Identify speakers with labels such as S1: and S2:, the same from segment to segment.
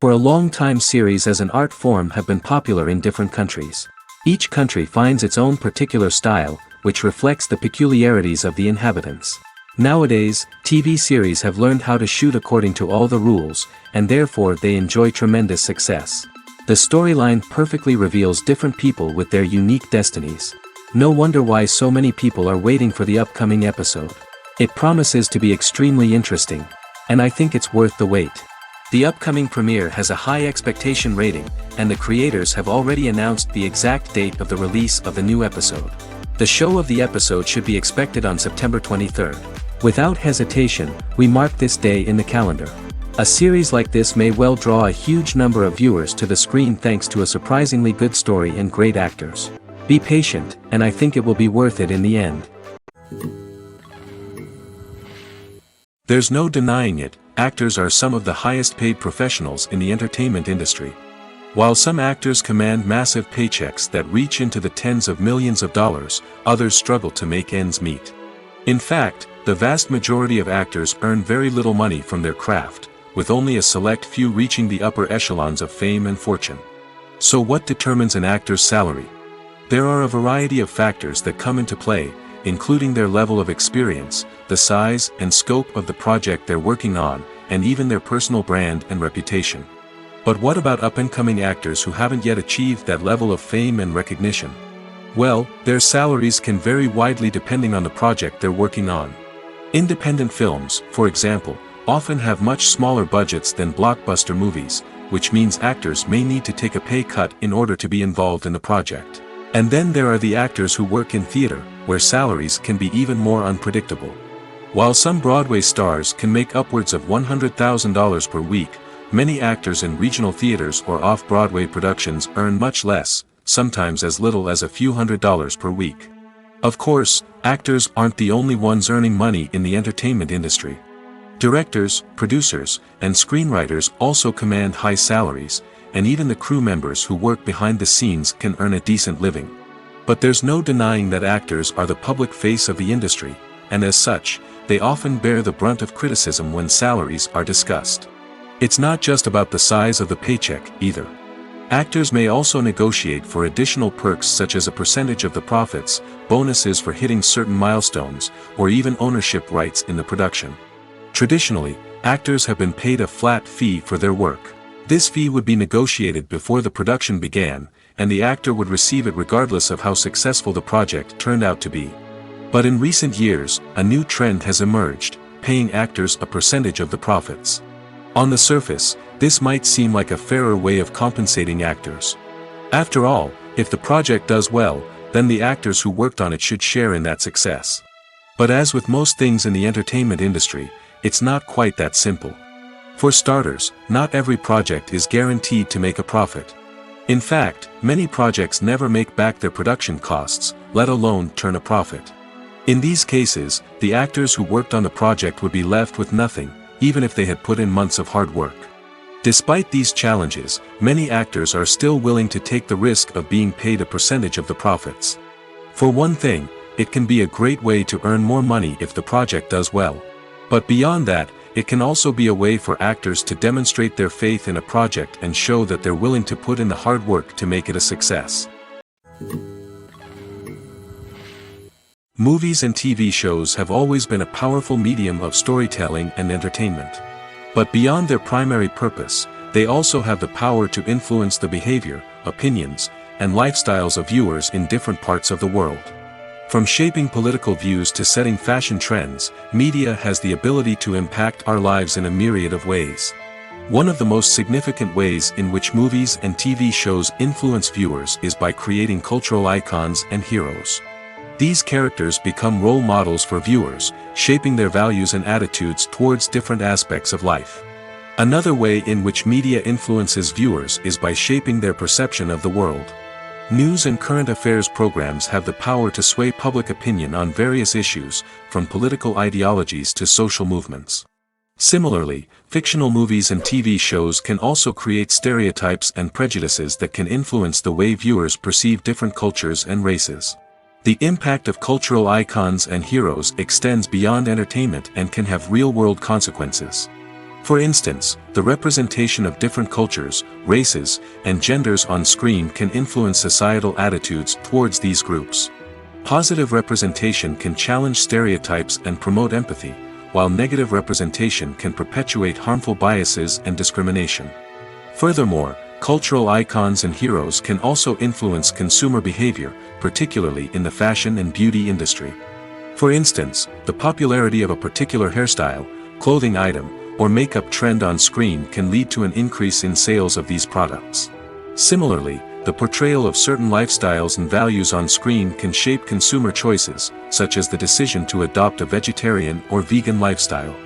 S1: For a long time series as an art form have been popular in different countries. Each country finds its own particular style, which reflects the peculiarities of the inhabitants. Nowadays, TV series have learned how to shoot according to all the rules, and therefore they enjoy tremendous success. The storyline perfectly reveals different people with their unique destinies. No wonder why so many people are waiting for the upcoming episode. It promises to be extremely interesting, and I think it's worth the wait. The upcoming premiere has a high expectation rating, and the creators have already announced the exact date of the release of the new episode. The show of the episode should be expected on September 23rd. Without hesitation, we mark this day in the calendar. A series like this may well draw a huge number of viewers to the screen thanks to a surprisingly good story and great actors. Be patient, and I think it will be worth it in the end. There's no denying it, actors are some of the highest paid professionals in the entertainment industry. While some actors command massive paychecks that reach into the tens of millions of dollars, others struggle to make ends meet. In fact, the vast majority of actors earn very little money from their craft, with only a select few reaching the upper echelons of fame and fortune. So what determines an actor's salary? There are a variety of factors that come into play, including their level of experience, the size and scope of the project they're working on, and even their personal brand and reputation. But what about up-and-coming actors who haven't yet achieved that level of fame and recognition? Well, their salaries can vary widely depending on the project they're working on. Independent films, for example, often have much smaller budgets than blockbuster movies, which means actors may need to take a pay cut in order to be involved in the project. And then there are the actors who work in theater, where salaries can be even more unpredictable. While some Broadway stars can make upwards of $100,000 per week, many actors in regional theaters or off-Broadway productions earn much less, sometimes as little as a few $100s per week. Of course, actors aren't the only ones earning money in the entertainment industry. Directors, producers, and screenwriters also command high salaries, and even the crew members who work behind the scenes can earn a decent living. But there's no denying that actors are the public face of the industry, and as such, they often bear the brunt of criticism when salaries are discussed. It's not just about the size of the paycheck, either. Actors may also negotiate for additional perks such as a percentage of the profits, bonuses for hitting certain milestones, or even ownership rights in the production. Traditionally, actors have been paid a flat fee for their work. This fee would be negotiated before the production began, and the actor would receive it regardless of how successful the project turned out to be. But in recent years, a new trend has emerged, paying actors a percentage of the profits. On the surface, this might seem like a fairer way of compensating actors. After all, if the project does well, then the actors who worked on it should share in that success. But as with most things in the entertainment industry, it's not quite that simple. For starters, not every project is guaranteed to make a profit. In fact, many projects never make back their production costs, let alone turn a profit. In these cases, the actors who worked on the project would be left with nothing, even if they had put in months of hard work. Despite these challenges, many actors are still willing to take the risk of being paid a percentage of the profits. For one thing, it can be a great way to earn more money if the project does well. But beyond that, it can also be a way for actors to demonstrate their faith in a project and show that they're willing to put in the hard work to make it a success. Movies and TV shows have always been a powerful medium of storytelling and entertainment. But beyond their primary purpose, they also have the power to influence the behavior, opinions, and lifestyles of viewers in different parts of the world. From shaping political views to setting fashion trends, media has the ability to impact our lives in a myriad of ways. One of the most significant ways in which movies and TV shows influence viewers is by creating cultural icons and heroes. These characters become role models for viewers, shaping their values and attitudes towards different aspects of life. Another way in which media influences viewers is by shaping their perception of the world. News and current affairs programs have the power to sway public opinion on various issues, from political ideologies to social movements. Similarly, fictional movies and TV shows can also create stereotypes and prejudices that can influence the way viewers perceive different cultures and races. The impact of cultural icons and heroes extends beyond entertainment and can have real-world consequences. For instance, the representation of different cultures, races, and genders on screen can influence societal attitudes towards these groups. Positive representation can challenge stereotypes and promote empathy, while negative representation can perpetuate harmful biases and discrimination. Furthermore, cultural icons and heroes can also influence consumer behavior, particularly in the fashion and beauty industry. For instance, the popularity of a particular hairstyle, clothing item, or makeup trend on screen can lead to an increase in sales of these products. Similarly, the portrayal of certain lifestyles and values on screen can shape consumer choices, such as the decision to adopt a vegetarian or vegan lifestyle.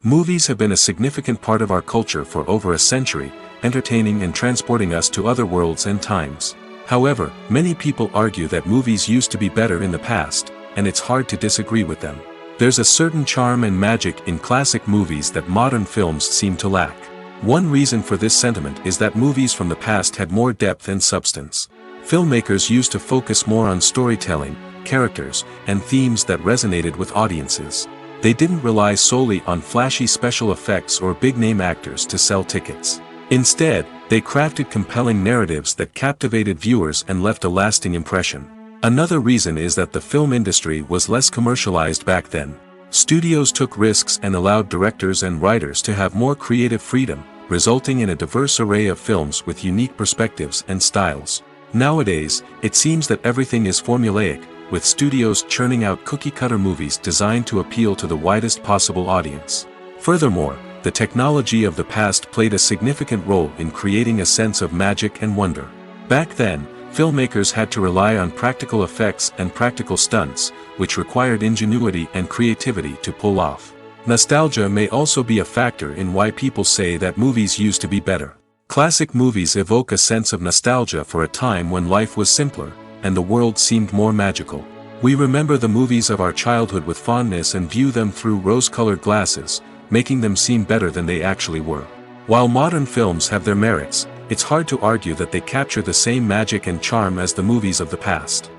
S1: Movies have been a significant part of our culture for over a century, entertaining and transporting us to other worlds and times. However, many people argue that movies used to be better in the past, and it's hard to disagree with them. There's a certain charm and magic in classic movies that modern films seem to lack. One reason for this sentiment is that movies from the past had more depth and substance. Filmmakers used to focus more on storytelling, characters, and themes that resonated with audiences. They didn't rely solely on flashy special effects or big-name actors to sell tickets. Instead, they crafted compelling narratives that captivated viewers and left a lasting impression. Another reason is that the film industry was less commercialized back then. Studios took risks and allowed directors and writers to have more creative freedom, resulting in a diverse array of films with unique perspectives and styles. Nowadays, it seems that everything is formulaic, with studios churning out cookie-cutter movies designed to appeal to the widest possible audience. Furthermore, the technology of the past played a significant role in creating a sense of magic and wonder. Back then, filmmakers had to rely on practical effects and practical stunts, which required ingenuity and creativity to pull off. Nostalgia may also be a factor in why people say that movies used to be better. Classic movies evoke a sense of nostalgia for a time when life was simpler, and the world seemed more magical. We remember the movies of our childhood with fondness and view them through rose-colored glasses, making them seem better than they actually were. While modern films have their merits, it's hard to argue that they capture the same magic and charm as the movies of the past.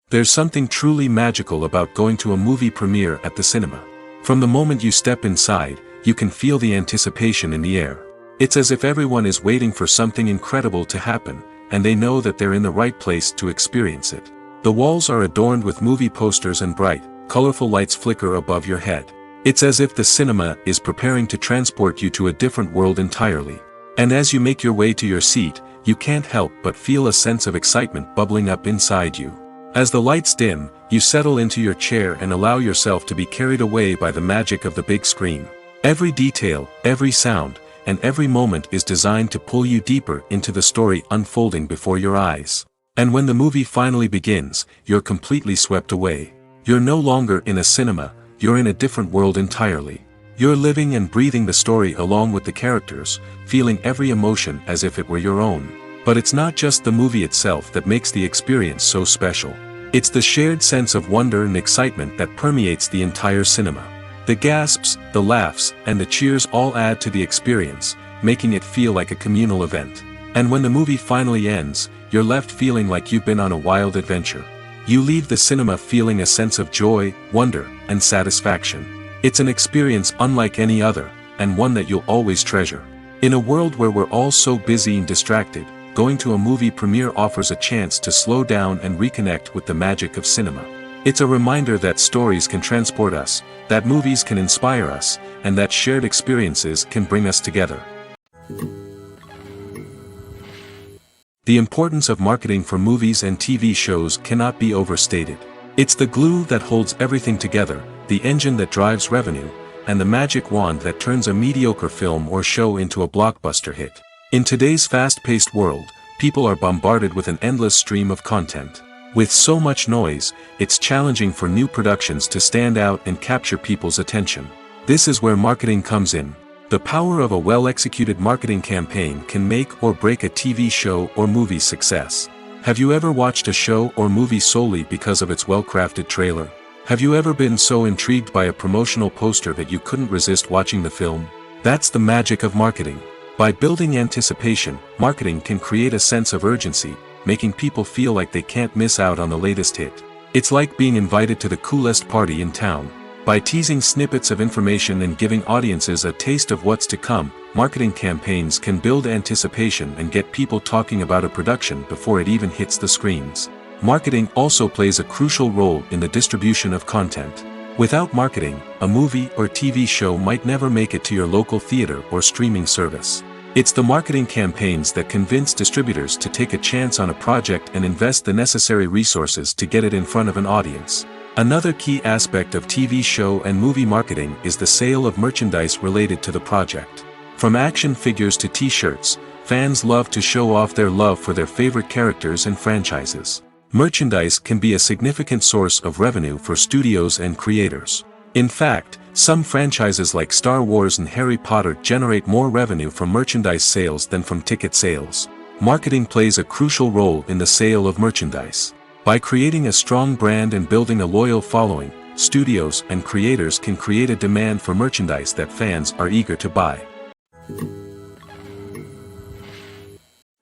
S1: There's something truly magical about going to a movie premiere at the cinema. From the moment you step inside, you can feel the anticipation in the air. It's as if everyone is waiting for something incredible to happen, and they know that they're in the right place to experience it. The walls are adorned with movie posters and bright, colorful lights flicker above your head. It's as if the cinema is preparing to transport you to a different world entirely. And as you make your way to your seat, you can't help but feel a sense of excitement bubbling up inside you. As the lights dim, you settle into your chair and allow yourself to be carried away by the magic of the big screen. Every detail, every sound, and every moment is designed to pull you deeper into the story unfolding before your eyes. And when the movie finally begins, you're completely swept away. You're no longer in a cinema, you're in a different world entirely. You're living and breathing the story along with the characters, feeling every emotion as if it were your own. But it's not just the movie itself that makes the experience so special. It's the shared sense of wonder and excitement that permeates the entire cinema. The gasps, the laughs, and the cheers all add to the experience, making it feel like a communal event. And when the movie finally ends, you're left feeling like you've been on a wild adventure. You leave the cinema feeling a sense of joy, wonder, and satisfaction. It's an experience unlike any other, and one that you'll always treasure. In a world where we're all so busy and distracted, going to a movie premiere offers a chance to slow down and reconnect with the magic of cinema. It's a reminder that stories can transport us, that movies can inspire us, and that shared experiences can bring us together. The importance of marketing for movies and TV shows cannot be overstated. It's the glue that holds everything together, the engine that drives revenue, and the magic wand that turns a mediocre film or show into a blockbuster hit. In today's fast-paced world, people are bombarded with an endless stream of content. With so much noise, it's challenging for new productions to stand out and capture people's attention. This is where marketing comes in. The power of a well-executed marketing campaign can make or break a TV show or movie's success. Have you ever watched a show or movie solely because of its well-crafted trailer? Have you ever been so intrigued by a promotional poster that you couldn't resist watching the film? That's the magic of marketing. By building anticipation, marketing can create a sense of urgency, making people feel like they can't miss out on the latest hit. It's like being invited to the coolest party in town. By teasing snippets of information and giving audiences a taste of what's to come, marketing campaigns can build anticipation and get people talking about a production before it even hits the screens. Marketing also plays a crucial role in the distribution of content. Without marketing, a movie or TV show might never make it to your local theater or streaming service. It's the marketing campaigns that convince distributors to take a chance on a project and invest the necessary resources to get it in front of an audience. Another key aspect of TV show and movie marketing is the sale of merchandise related to the project. From action figures to t-shirts, fans love to show off their love for their favorite characters and franchises. Merchandise can be a significant source of revenue for studios and creators. In fact, some franchises like Star Wars and Harry Potter generate more revenue from merchandise sales than from ticket sales. Marketing plays a crucial role in the sale of merchandise. By creating a strong brand and building a loyal following, studios and creators can create a demand for merchandise that fans are eager to buy.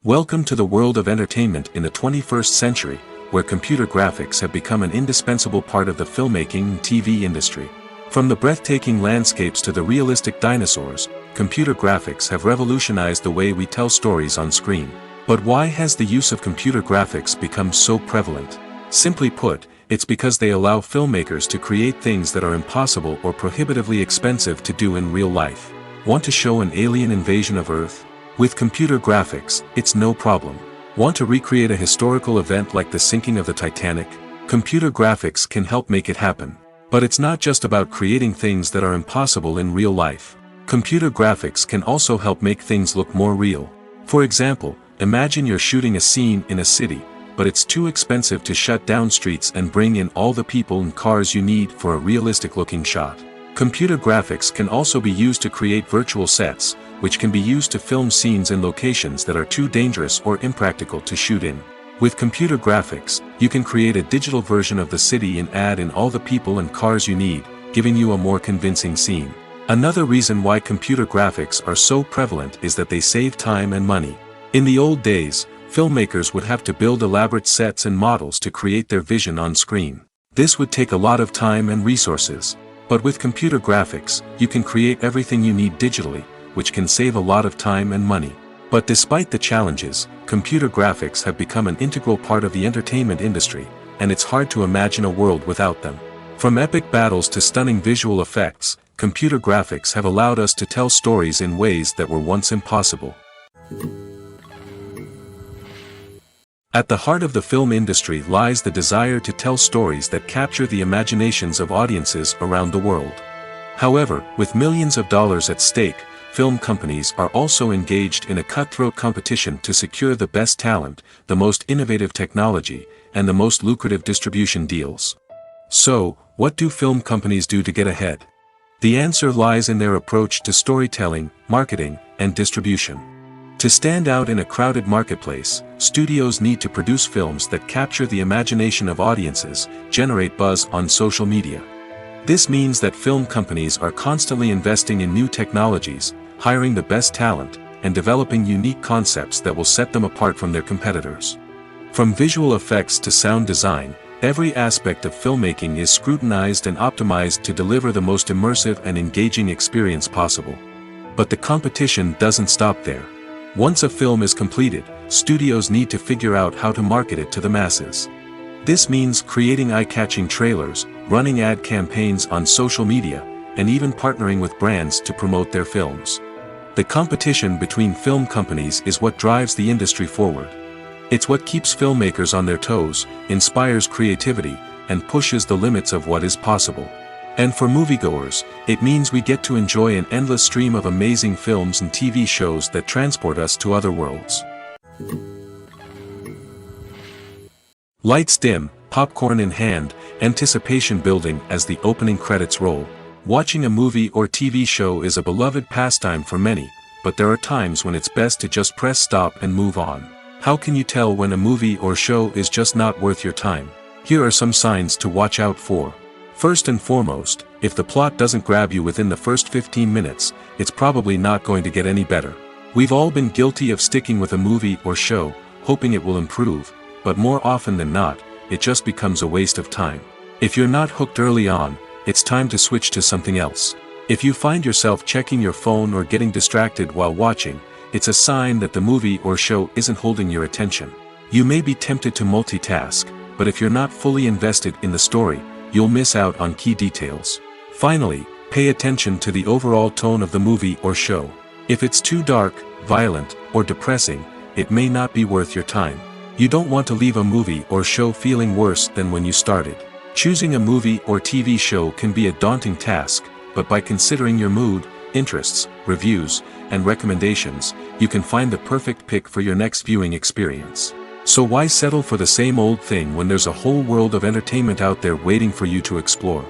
S1: Welcome to the world of entertainment in the 21st century, where computer graphics have become an indispensable part of the filmmaking and TV industry. From the breathtaking landscapes to the realistic dinosaurs, computer graphics have revolutionized the way we tell stories on screen. But why has the use of computer graphics become so prevalent? Simply put, it's because they allow filmmakers to create things that are impossible or prohibitively expensive to do in real life. Want to show an alien invasion of Earth? With computer graphics, it's no problem. Want to recreate a historical event like the sinking of the Titanic? Computer graphics can help make it happen. But it's not just about creating things that are impossible in real life. Computer graphics can also help make things look more real. For example, imagine you're shooting a scene in a city, but it's too expensive to shut down streets and bring in all the people and cars you need for a realistic-looking shot. Computer graphics can also be used to create virtual sets, which can be used to film scenes in locations that are too dangerous or impractical to shoot in. With computer graphics, you can create a digital version of the city and add in all the people and cars you need, giving you a more convincing scene. Another reason why computer graphics are so prevalent is that they save time and money. In the old days, filmmakers would have to build elaborate sets and models to create their vision on screen. This would take a lot of time and resources. But with computer graphics, you can create everything you need digitally, which can save a lot of time and money. But despite the challenges, computer graphics have become an integral part of the entertainment industry, and it's hard to imagine a world without them. From epic battles to stunning visual effects, computer graphics have allowed us to tell stories in ways that were once impossible. At the heart of the film industry lies the desire to tell stories that capture the imaginations of audiences around the world. However, with millions of dollars at stake, film companies are also engaged in a cutthroat competition to secure the best talent, the most innovative technology, and the most lucrative distribution deals. So, what do film companies do to get ahead? The answer lies in their approach to storytelling, marketing, and distribution. To stand out in a crowded marketplace, studios need to produce films that capture the imagination of audiences, generate buzz on social media. This means that film companies are constantly investing in new technologies, hiring the best talent, and developing unique concepts that will set them apart from their competitors. From visual effects to sound design, every aspect of filmmaking is scrutinized and optimized to deliver the most immersive and engaging experience possible. But the competition doesn't stop there. Once a film is completed, studios need to figure out how to market it to the masses. This means creating eye-catching trailers, running ad campaigns on social media, and even partnering with brands to promote their films. The competition between film companies is what drives the industry forward. It's what keeps filmmakers on their toes, inspires creativity, and pushes the limits of what is possible. And for moviegoers, it means we get to enjoy an endless stream of amazing films and TV shows that transport us to other worlds. Lights dim, popcorn in hand, anticipation building as the opening credits roll. Watching a movie or TV show is a beloved pastime for many, but there are times when it's best to just press stop and move on. How can you tell when a movie or show is just not worth your time? Here are some signs to watch out for. First and foremost, if the plot doesn't grab you within the first 15 minutes, it's probably not going to get any better. We've all been guilty of sticking with a movie or show, hoping it will improve, but more often than not, it just becomes a waste of time. If you're not hooked early on, it's time to switch to something else. If you find yourself checking your phone or getting distracted while watching, it's a sign that the movie or show isn't holding your attention. You may be tempted to multitask, but if you're not fully invested in the story, you'll miss out on key details. Finally, pay attention to the overall tone of the movie or show. If it's too dark, violent, or depressing, it may not be worth your time. You don't want to leave a movie or show feeling worse than when you started. Choosing a movie or TV show can be a daunting task, but by considering your mood, interests, reviews, and recommendations, you can find the perfect pick for your next viewing experience. So why settle for the same old thing when there's a whole world of entertainment out there waiting for you to explore?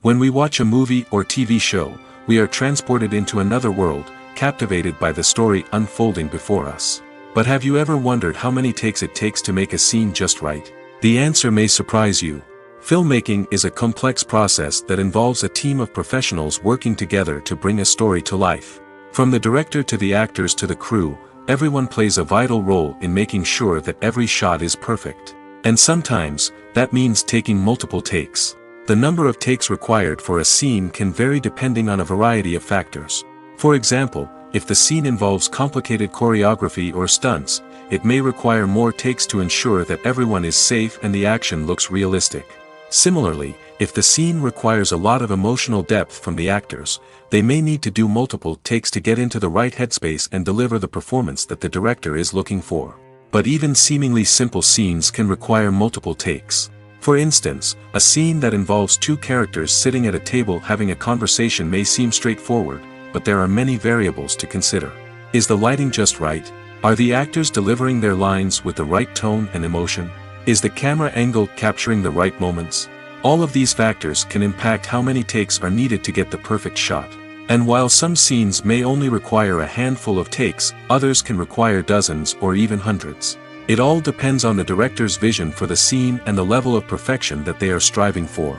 S1: When we watch a movie or TV show, we are transported into another world, captivated by the story unfolding before us. But have you ever wondered how many takes it takes to make a scene just right? The answer may surprise you. Filmmaking is a complex process that involves a team of professionals working together to bring a story to life. From the director to the actors to the crew, everyone plays a vital role in making sure that every shot is perfect. And sometimes, that means taking multiple takes. The number of takes required for a scene can vary depending on a variety of factors. For example, if the scene involves complicated choreography or stunts, it may require more takes to ensure that everyone is safe and the action looks realistic. Similarly, if the scene requires a lot of emotional depth from the actors, they may need to do multiple takes to get into the right headspace and deliver the performance that the director is looking for. But even seemingly simple scenes can require multiple takes. For instance, a scene that involves two characters sitting at a table having a conversation may seem straightforward, but there are many variables to consider. Is the lighting just right? Are the actors delivering their lines with the right tone and emotion? Is the camera angle capturing the right moments? All of these factors can impact how many takes are needed to get the perfect shot. And while some scenes may only require a handful of takes, others can require dozens or even hundreds. It all depends on the director's vision for the scene and the level of perfection that they are striving for.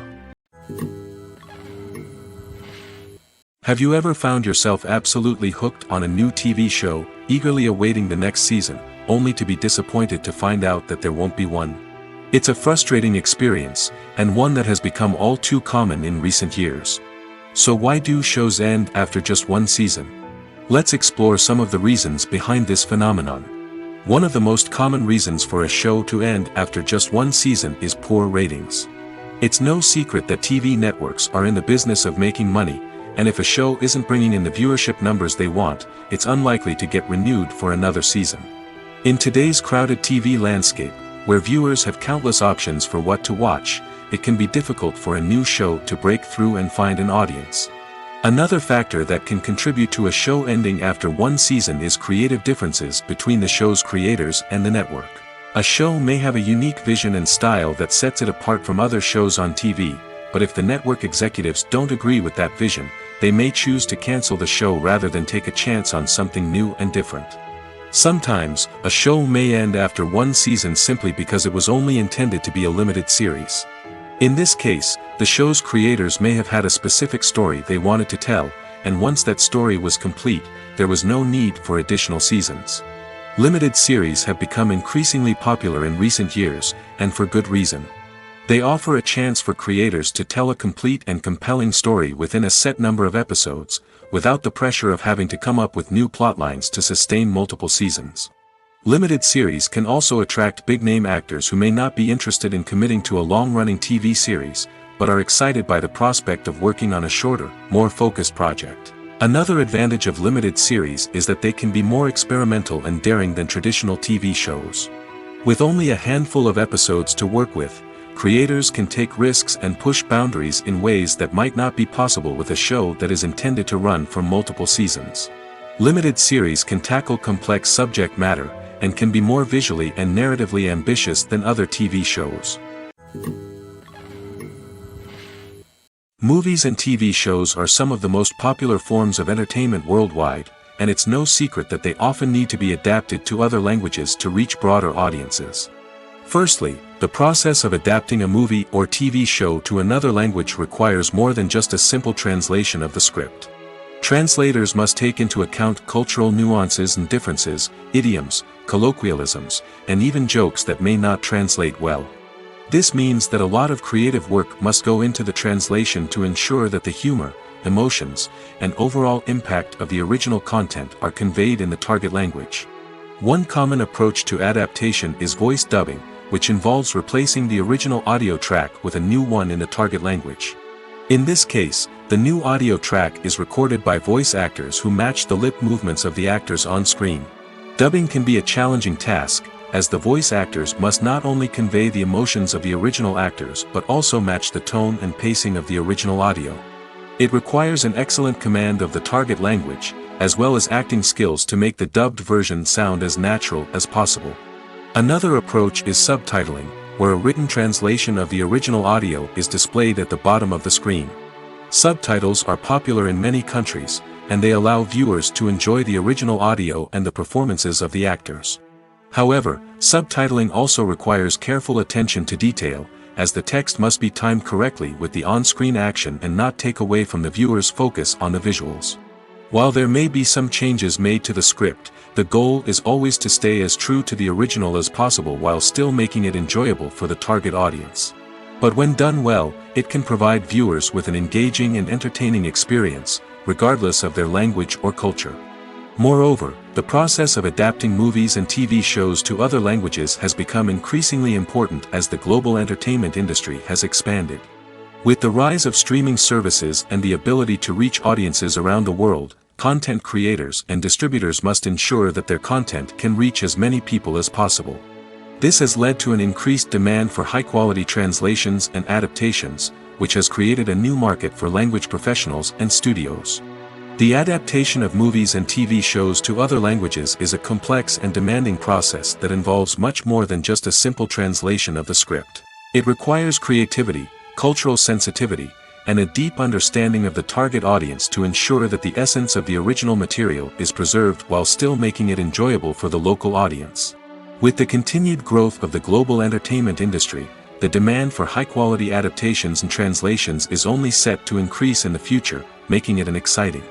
S1: Have you ever found yourself absolutely hooked on a new TV show, eagerly awaiting the next season, only to be disappointed to find out that there won't be one? It's a frustrating experience, and one that has become all too common in recent years. So why do shows end after just one season? Let's explore some of the reasons behind this phenomenon. One of the most common reasons for a show to end after just one season is poor ratings. It's no secret that TV networks are in the business of making money, and if a show isn't bringing in the viewership numbers they want, it's unlikely to get renewed for another season. In today's crowded TV landscape, where viewers have countless options for what to watch, it can be difficult for a new show to break through and find an audience. Another factor that can contribute to a show ending after one season is creative differences between the show's creators and the network. A show may have a unique vision and style that sets it apart from other shows on TV, but if the network executives don't agree with that vision, they may choose to cancel the show rather than take a chance on something new and different. Sometimes, a show may end after one season simply because it was only intended to be a limited series. In this case, the show's creators may have had a specific story they wanted to tell, and once that story was complete, there was no need for additional seasons. Limited series have become increasingly popular in recent years, and for good reason. They offer a chance for creators to tell a complete and compelling story within a set number of episodes, without the pressure of having to come up with new plotlines to sustain multiple seasons. Limited series can also attract big-name actors who may not be interested in committing to a long-running TV series, but are excited by the prospect of working on a shorter, more focused project. Another advantage of limited series is that they can be more experimental and daring than traditional TV shows. With only a handful of episodes to work with, creators can take risks and push boundaries in ways that might not be possible with a show that is intended to run for multiple seasons. Limited series can tackle complex subject matter, and can be more visually and narratively ambitious than other TV shows. Movies and TV shows are some of the most popular forms of entertainment worldwide, and it's no secret that they often need to be adapted to other languages to reach broader audiences. Firstly, the process of adapting a movie or TV show to another language requires more than just a simple translation of the script. Translators must take into account cultural nuances and differences, idioms, colloquialisms, and even jokes that may not translate well. This means that a lot of creative work must go into the translation to ensure that the humor, emotions, and overall impact of the original content are conveyed in the target language. One common approach to adaptation is voice dubbing, which involves replacing the original audio track with a new one in the target language. In this case, the new audio track is recorded by voice actors who match the lip movements of the actors on screen. Dubbing can be a challenging task, as the voice actors must not only convey the emotions of the original actors but also match the tone and pacing of the original audio. It requires an excellent command of the target language, as well as acting skills to make the dubbed version sound as natural as possible. Another approach is subtitling, where a written translation of the original audio is displayed at the bottom of the screen. Subtitles are popular in many countries, and they allow viewers to enjoy the original audio and the performances of the actors. However, subtitling also requires careful attention to detail, as the text must be timed correctly with the on-screen action and not take away from the viewer's focus on the visuals. While there may be some changes made to the script, the goal is always to stay as true to the original as possible while still making it enjoyable for the target audience. But when done well, it can provide viewers with an engaging and entertaining experience, regardless of their language or culture. Moreover, the process of adapting movies and TV shows to other languages has become increasingly important as the global entertainment industry has expanded. With the rise of streaming services and the ability to reach audiences around the world, content creators and distributors must ensure that their content can reach as many people as possible. This has led to an increased demand for high-quality translations and adaptations, which has created a new market for language professionals and studios. The adaptation of movies and TV shows to other languages is a complex and demanding process that involves much more than just a simple translation of the script. It requires creativity, cultural sensitivity, and a deep understanding of the target audience to ensure that the essence of the original material is preserved while still making it enjoyable for the local audience. With the continued growth of the global entertainment industry, the demand for high-quality adaptations and translations is only set to increase in the future, making it an exciting.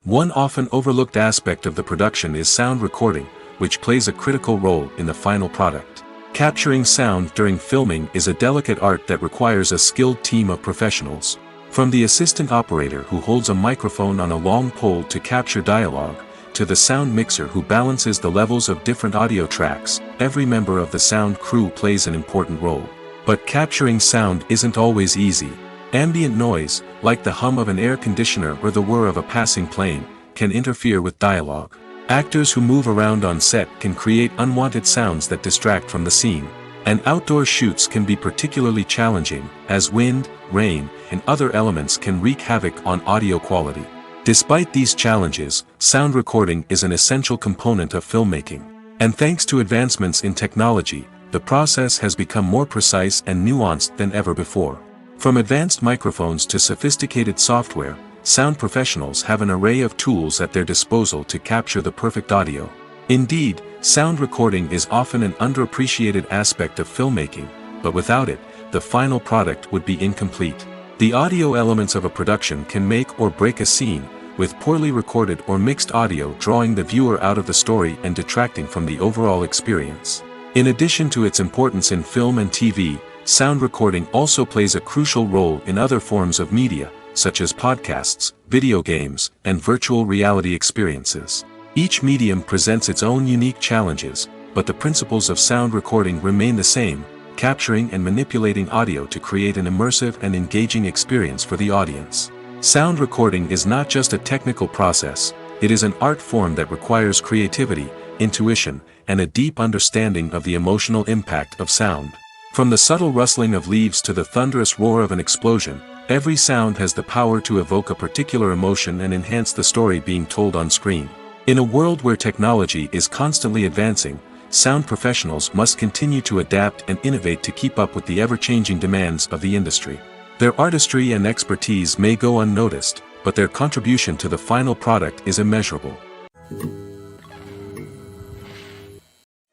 S1: One often overlooked aspect of the production is sound recording, which plays a critical role in the final product. Capturing sound during filming is a delicate art that requires a skilled team of professionals. From the assistant operator who holds a microphone on a long pole to capture dialogue, to the sound mixer who balances the levels of different audio tracks, every member of the sound crew plays an important role. But capturing sound isn't always easy. Ambient noise, like the hum of an air conditioner or the whir of a passing plane, can interfere with dialogue. Actors who move around on set can create unwanted sounds that distract from the scene. And outdoor shoots can be particularly challenging, as wind, rain, and other elements can wreak havoc on audio quality. Despite these challenges, sound recording is an essential component of filmmaking. And thanks to advancements in technology, the process has become more precise and nuanced than ever before. From advanced microphones to sophisticated software, sound professionals have an array of tools at their disposal to capture the perfect audio. Indeed, sound recording is often an underappreciated aspect of filmmaking, but without it, the final product would be incomplete. The audio elements of a production can make or break a scene, with poorly recorded or mixed audio drawing the viewer out of the story and detracting from the overall experience. In addition to its importance in film and TV, sound recording also plays a crucial role in other forms of media, such as podcasts, video games, and virtual reality experiences. Each medium presents its own unique challenges, but the principles of sound recording remain the same, capturing and manipulating audio to create an immersive and engaging experience for the audience. Sound recording is not just a technical process, it is an art form that requires creativity, intuition, and a deep understanding of the emotional impact of sound. From the subtle rustling of leaves to the thunderous roar of an explosion, every sound has the power to evoke a particular emotion and enhance the story being told on screen. In a world where technology is constantly advancing, sound professionals must continue to adapt and innovate to keep up with the ever-changing demands of the industry. Their artistry and expertise may go unnoticed, but their contribution to the final product is immeasurable.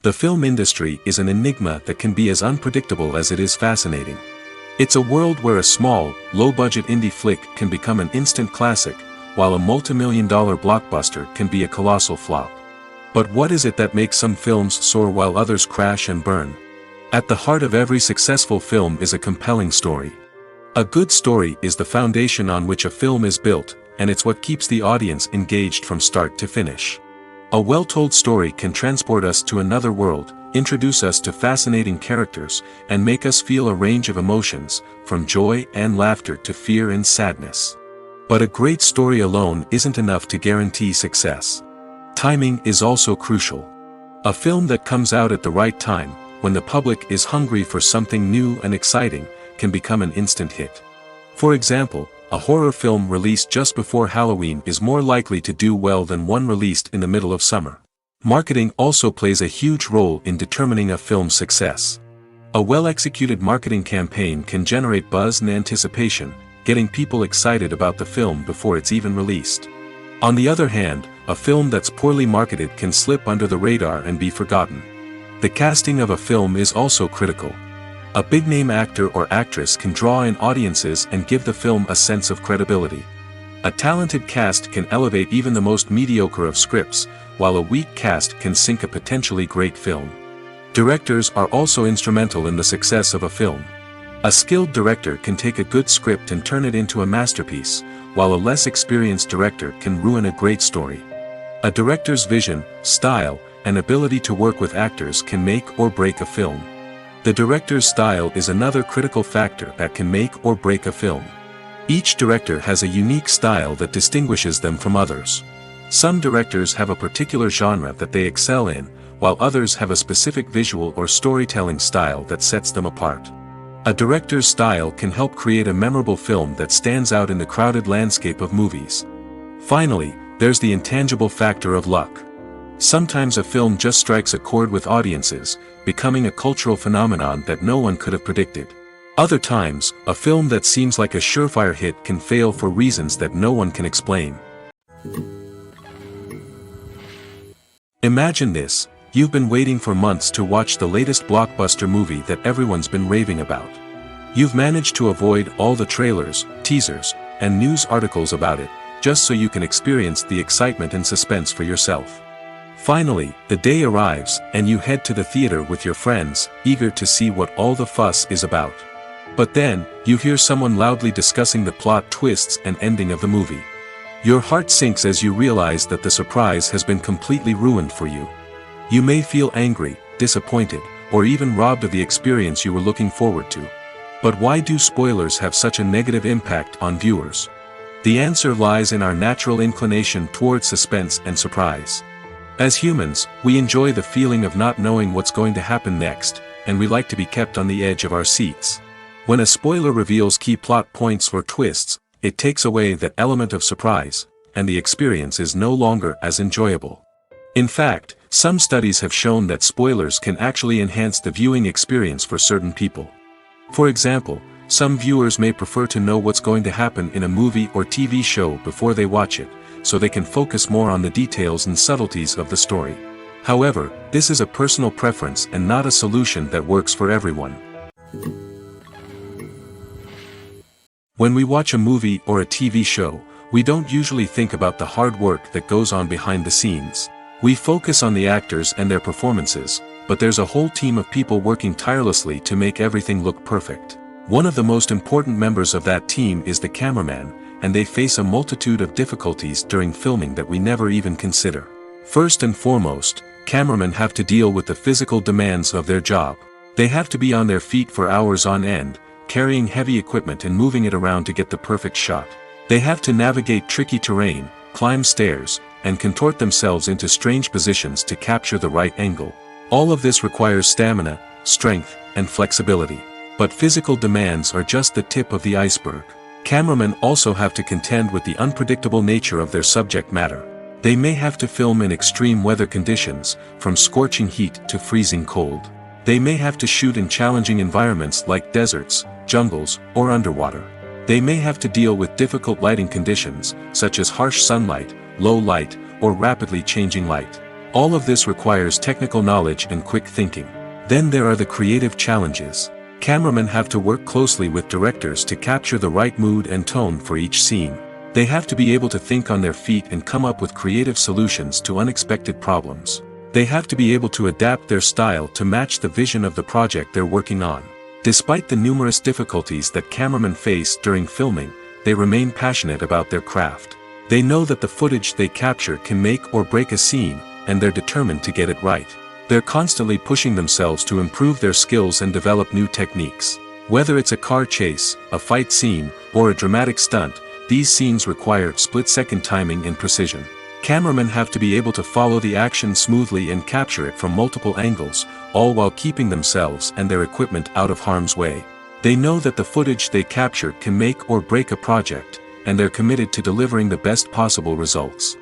S1: The film industry is an enigma that can be as unpredictable as it is fascinating. It's a world where a small, low-budget indie flick can become an instant classic, while a multi-million-dollar blockbuster can be a colossal flop. But what is it that makes some films soar while others crash and burn? At the heart of every successful film is a compelling story. A good story is the foundation on which a film is built, and it's what keeps the audience engaged from start to finish. A well-told story can transport us to another world, introduce us to fascinating characters, and make us feel a range of emotions, from joy and laughter to fear and sadness. But a great story alone isn't enough to guarantee success. Timing is also crucial. A film that comes out at the right time, when the public is hungry for something new and exciting, can become an instant hit. For example, a horror film released just before Halloween is more likely to do well than one released in the middle of summer. Marketing also plays a huge role in determining a film's success. A well-executed marketing campaign can generate buzz and anticipation, getting people excited about the film before it's even released. On the other hand, a film that's poorly marketed can slip under the radar and be forgotten. The casting of a film is also critical. A big-name actor or actress can draw in audiences and give the film a sense of credibility. A talented cast can elevate even the most mediocre of scripts, while a weak cast can sink a potentially great film. Directors are also instrumental in the success of a film. A skilled director can take a good script and turn it into a masterpiece, while a less experienced director can ruin a great story. A director's vision, style, and ability to work with actors can make or break a film. The director's style is another critical factor that can make or break a film. Each director has a unique style that distinguishes them from others. Some directors have a particular genre that they excel in, while others have a specific visual or storytelling style that sets them apart. A director's style can help create a memorable film that stands out in the crowded landscape of movies. Finally, there's the intangible factor of luck. Sometimes a film just strikes a chord with audiences, becoming a cultural phenomenon that no one could have predicted. Other times, a film that seems like a surefire hit can fail for reasons that no one can explain. Imagine this: you've been waiting for months to watch the latest blockbuster movie that everyone's been raving about. You've managed to avoid all the trailers, teasers, and news articles about it, just so you can experience the excitement and suspense for yourself. Finally, the day arrives, and you head to the theater with your friends, eager to see what all the fuss is about. But then, you hear someone loudly discussing the plot twists and ending of the movie. Your heart sinks as you realize that the surprise has been completely ruined for you. You may feel angry, disappointed, or even robbed of the experience you were looking forward to. But why do spoilers have such a negative impact on viewers? The answer lies in our natural inclination toward suspense and surprise. As humans, we enjoy the feeling of not knowing what's going to happen next, and we like to be kept on the edge of our seats. When a spoiler reveals key plot points or twists, it takes away that element of surprise, and the experience is no longer as enjoyable. In fact, some studies have shown that spoilers can actually enhance the viewing experience for certain people. For example, some viewers may prefer to know what's going to happen in a movie or TV show before they watch it, so they can focus more on the details and subtleties of the story. However, this is a personal preference and not a solution that works for everyone. When we watch a movie or a TV show, we don't usually think about the hard work that goes on behind the scenes. We focus on the actors and their performances, but there's a whole team of people working tirelessly to make everything look perfect. One of the most important members of that team is the cameraman, and they face a multitude of difficulties during filming that we never even consider. First and foremost, cameramen have to deal with the physical demands of their job. They have to be on their feet for hours on end, carrying heavy equipment and moving it around to get the perfect shot. They have to navigate tricky terrain, climb stairs, and contort themselves into strange positions to capture the right angle. All of this requires stamina, strength, and flexibility. But physical demands are just the tip of the iceberg. Cameramen also have to contend with the unpredictable nature of their subject matter. They may have to film in extreme weather conditions, from scorching heat to freezing cold. They may have to shoot in challenging environments like deserts, jungles, or underwater. They may have to deal with difficult lighting conditions, such as harsh sunlight, low light, or rapidly changing light. All of this requires technical knowledge and quick thinking. Then there are the creative challenges. Cameramen have to work closely with directors to capture the right mood and tone for each scene. They have to be able to think on their feet and come up with creative solutions to unexpected problems. They have to be able to adapt their style to match the vision of the project they're working on. Despite the numerous difficulties that cameramen face during filming, they remain passionate about their craft. They know that the footage they capture can make or break a scene, and they're determined to get it right. They're constantly pushing themselves to improve their skills and develop new techniques. Whether it's a car chase, a fight scene, or a dramatic stunt, these scenes require split-second timing and precision. Cameramen have to be able to follow the action smoothly and capture it from multiple angles, all while keeping themselves and their equipment out of harm's way. They know that the footage they capture can make or break a project, and they're committed to delivering the best possible results.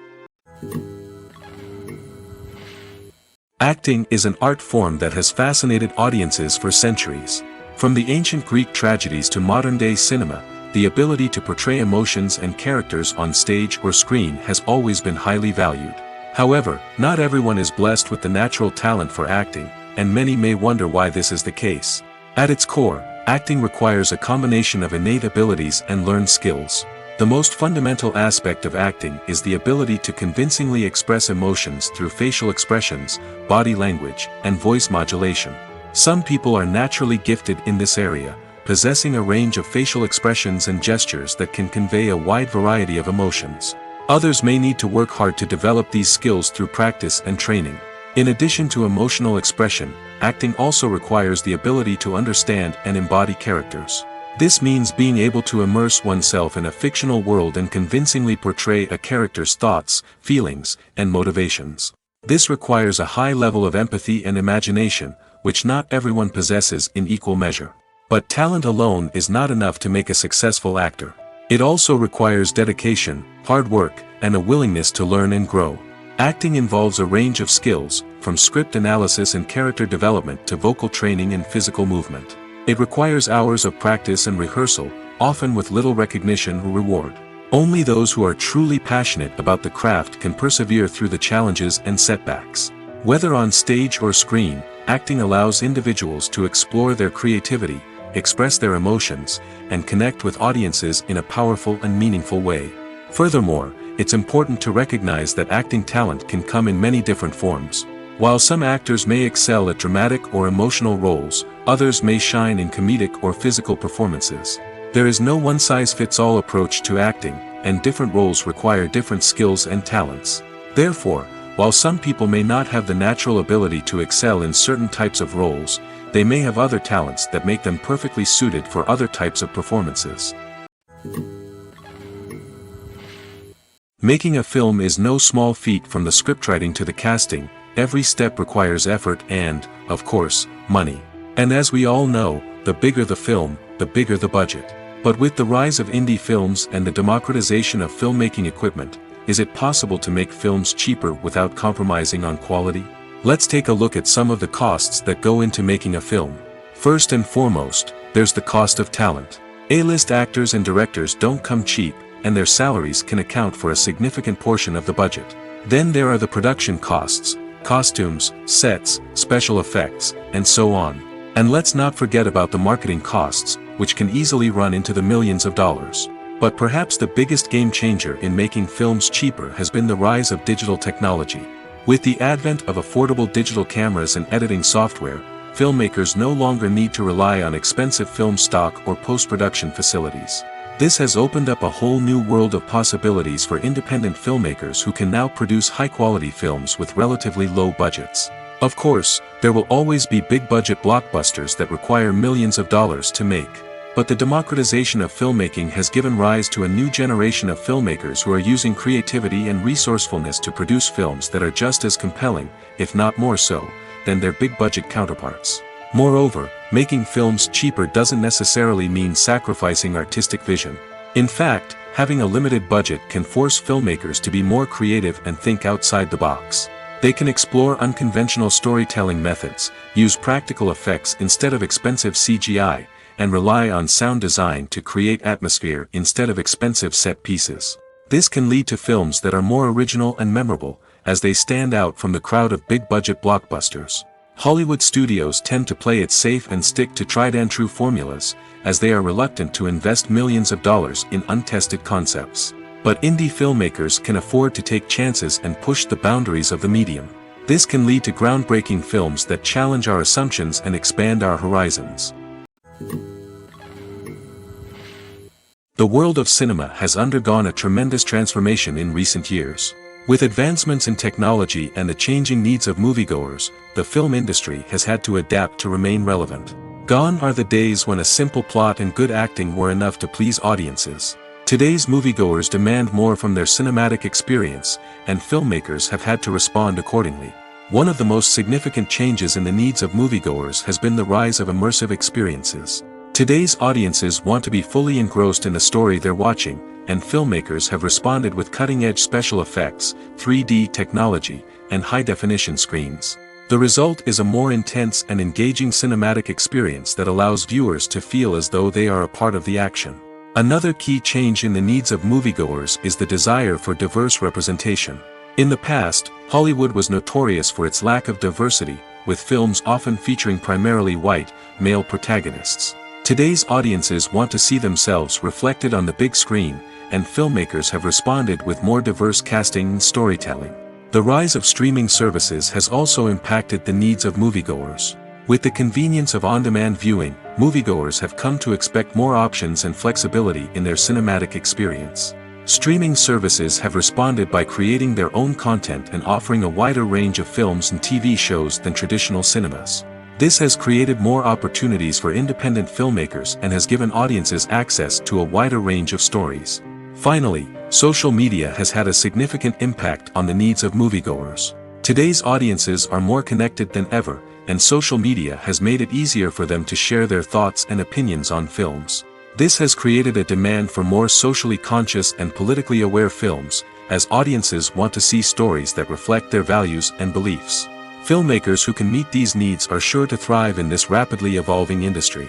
S1: Acting is an art form that has fascinated audiences for centuries. From the ancient Greek tragedies to modern-day cinema, the ability to portray emotions and characters on stage or screen has always been highly valued. However, not everyone is blessed with the natural talent for acting, and many may wonder why this is the case. At its core, acting requires a combination of innate abilities and learned skills. The most fundamental aspect of acting is the ability to convincingly express emotions through facial expressions, body language, and voice modulation. Some people are naturally gifted in this area, possessing a range of facial expressions and gestures that can convey a wide variety of emotions. Others may need to work hard to develop these skills through practice and training. In addition to emotional expression, acting also requires the ability to understand and embody characters. This means being able to immerse oneself in a fictional world and convincingly portray a character's thoughts, feelings, and motivations. This requires a high level of empathy and imagination, which not everyone possesses in equal measure. But talent alone is not enough to make a successful actor. It also requires dedication, hard work, and a willingness to learn and grow. Acting involves a range of skills, from script analysis and character development to vocal training and physical movement. It requires hours of practice and rehearsal, often with little recognition or reward. Only those who are truly passionate about the craft can persevere through the challenges and setbacks. Whether on stage or screen, acting allows individuals to explore their creativity, express their emotions, and connect with audiences in a powerful and meaningful way. Furthermore, it's important to recognize that acting talent can come in many different forms. While some actors may excel at dramatic or emotional roles, others may shine in comedic or physical performances. There is no one-size-fits-all approach to acting, and different roles require different skills and talents. Therefore, while some people may not have the natural ability to excel in certain types of roles, they may have other talents that make them perfectly suited for other types of performances. Making a film is no small feat. From the scriptwriting to the casting. Every step requires effort and, of course, money. And as we all know, the bigger the film, the bigger the budget. But with the rise of indie films and the democratization of filmmaking equipment, is it possible to make films cheaper without compromising on quality? Let's take a look at some of the costs that go into making a film. First and foremost, there's the cost of talent. A-list actors and directors don't come cheap, and their salaries can account for a significant portion of the budget. Then there are the production costs. Costumes, sets, special effects, and so on. And let's not forget about the marketing costs, which can easily run into the millions of dollars. But perhaps the biggest game changer in making films cheaper has been the rise of digital technology. With the advent of affordable digital cameras and editing software, filmmakers no longer need to rely on expensive film stock or post-production facilities. This has opened up a whole new world of possibilities for independent filmmakers who can now produce high-quality films with relatively low budgets. Of course, there will always be big-budget blockbusters that require millions of dollars to make. But the democratization of filmmaking has given rise to a new generation of filmmakers who are using creativity and resourcefulness to produce films that are just as compelling, if not more so, than their big-budget counterparts. Moreover, making films cheaper doesn't necessarily mean sacrificing artistic vision. In fact, having a limited budget can force filmmakers to be more creative and think outside the box. They can explore unconventional storytelling methods, use practical effects instead of expensive CGI, and rely on sound design to create atmosphere instead of expensive set pieces. This can lead to films that are more original and memorable, as they stand out from the crowd of big-budget blockbusters. Hollywood studios tend to play it safe and stick to tried-and-true formulas, as they are reluctant to invest millions of dollars in untested concepts. But indie filmmakers can afford to take chances and push the boundaries of the medium. This can lead to groundbreaking films that challenge our assumptions and expand our horizons. The world of cinema has undergone a tremendous transformation in recent years. With advancements in technology and the changing needs of moviegoers, the film industry has had to adapt to remain relevant. Gone are the days when a simple plot and good acting were enough to please audiences. Today's moviegoers demand more from their cinematic experience, and filmmakers have had to respond accordingly. One of the most significant changes in the needs of moviegoers has been the rise of immersive experiences. Today's audiences want to be fully engrossed in the story they're watching, and filmmakers have responded with cutting-edge special effects, 3D technology, and high-definition screens. The result is a more intense and engaging cinematic experience that allows viewers to feel as though they are a part of the action. Another key change in the needs of moviegoers is the desire for diverse representation. In the past, Hollywood was notorious for its lack of diversity, with films often featuring primarily white, male protagonists. Today's audiences want to see themselves reflected on the big screen, and filmmakers have responded with more diverse casting and storytelling. The rise of streaming services has also impacted the needs of moviegoers. With the convenience of on-demand viewing, moviegoers have come to expect more options and flexibility in their cinematic experience. Streaming services have responded by creating their own content and offering a wider range of films and TV shows than traditional cinemas. This has created more opportunities for independent filmmakers and has given audiences access to a wider range of stories. Finally, social media has had a significant impact on the needs of moviegoers. Today's audiences are more connected than ever, and social media has made it easier for them to share their thoughts and opinions on films. This has created a demand for more socially conscious and politically aware films, as audiences want to see stories that reflect their values and beliefs. Filmmakers who can meet these needs are sure to thrive in this rapidly evolving industry.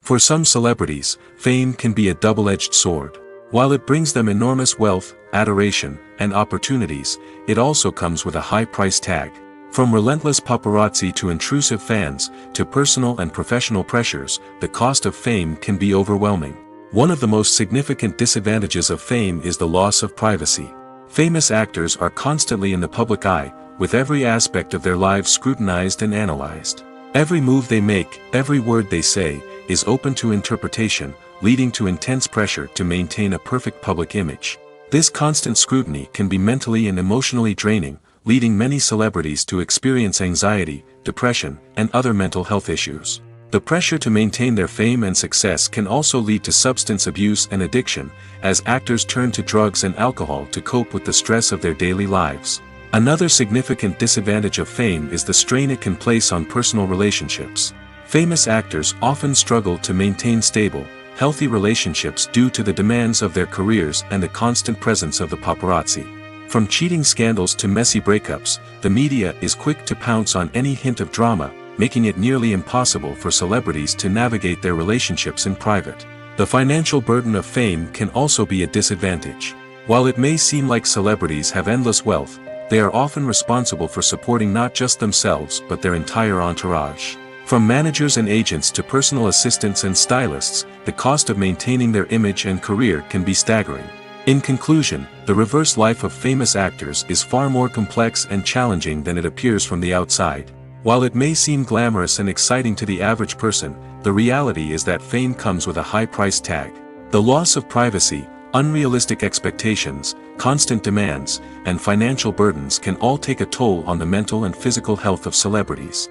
S1: For some celebrities, fame can be a double-edged sword. While it brings them enormous wealth, adoration, and opportunities, it also comes with a high price tag. From relentless paparazzi to intrusive fans, to personal and professional pressures, the cost of fame can be overwhelming. One of the most significant disadvantages of fame is the loss of privacy. Famous actors are constantly in the public eye, with every aspect of their lives scrutinized and analyzed. Every move they make, every word they say, is open to interpretation, leading to intense pressure to maintain a perfect public image. This constant scrutiny can be mentally and emotionally draining, leading many celebrities to experience anxiety, depression, and other mental health issues. The pressure to maintain their fame and success can also lead to substance abuse and addiction, as actors turn to drugs and alcohol to cope with the stress of their daily lives. Another significant disadvantage of fame is the strain it can place on personal relationships. Famous actors often struggle to maintain stable, healthy relationships due to the demands of their careers and the constant presence of the paparazzi. From cheating scandals to messy breakups, the media is quick to pounce on any hint of drama, making it nearly impossible for celebrities to navigate their relationships in private. The financial burden of fame can also be a disadvantage. While it may seem like celebrities have endless wealth, they are often responsible for supporting not just themselves but their entire entourage. From managers and agents to personal assistants and stylists, the cost of maintaining their image and career can be staggering. In conclusion, the reverse life of famous actors is far more complex and challenging than it appears from the outside. While it may seem glamorous and exciting to the average person, the reality is that fame comes with a high price tag. The loss of privacy, unrealistic expectations, constant demands, and financial burdens can all take a toll on the mental and physical health of celebrities.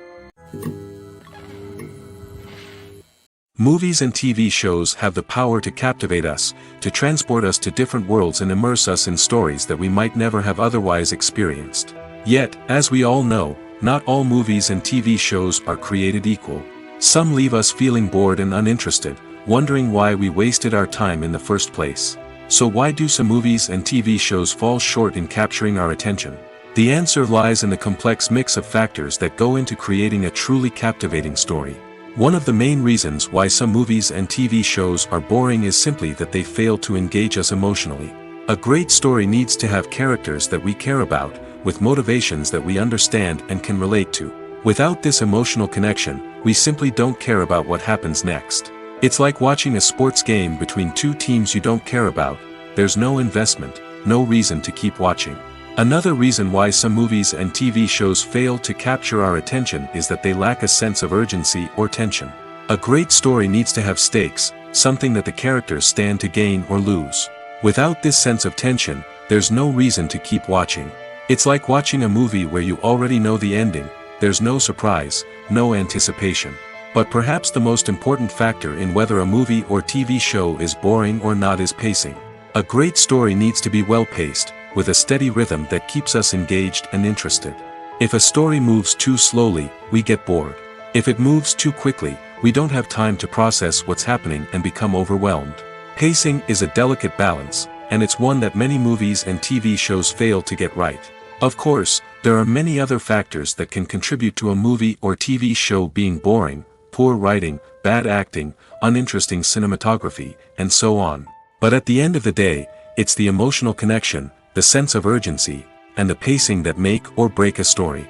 S1: Movies and TV shows have the power to captivate us, to transport us to different worlds and immerse us in stories that we might never have otherwise experienced. Yet, as we all know, not all movies and TV shows are created equal. Some leave us feeling bored and uninterested, wondering why we wasted our time in the first place. So why do some movies and TV shows fall short in capturing our attention? The answer lies in the complex mix of factors that go into creating a truly captivating story. One of the main reasons why some movies and TV shows are boring is simply that they fail to engage us emotionally. A great story needs to have characters that we care about, with motivations that we understand and can relate to. Without this emotional connection, we simply don't care about what happens next. It's like watching a sports game between two teams you don't care about. There's no investment, no reason to keep watching. Another reason why some movies and TV shows fail to capture our attention is that they lack a sense of urgency or tension. A great story needs to have stakes, something that the characters stand to gain or lose. Without this sense of tension, there's no reason to keep watching. It's like watching a movie where you already know the ending. There's no surprise, no anticipation. But perhaps the most important factor in whether a movie or TV show is boring or not is pacing. A great story needs to be well-paced, with a steady rhythm that keeps us engaged and interested. If a story moves too slowly, we get bored. If it moves too quickly, we don't have time to process what's happening and become overwhelmed. Pacing is a delicate balance, and it's one that many movies and TV shows fail to get right. Of course, there are many other factors that can contribute to a movie or TV show being boring: poor writing, bad acting, uninteresting cinematography, and so on. But at the end of the day, it's the emotional connection, the sense of urgency, and the pacing that make or break a story.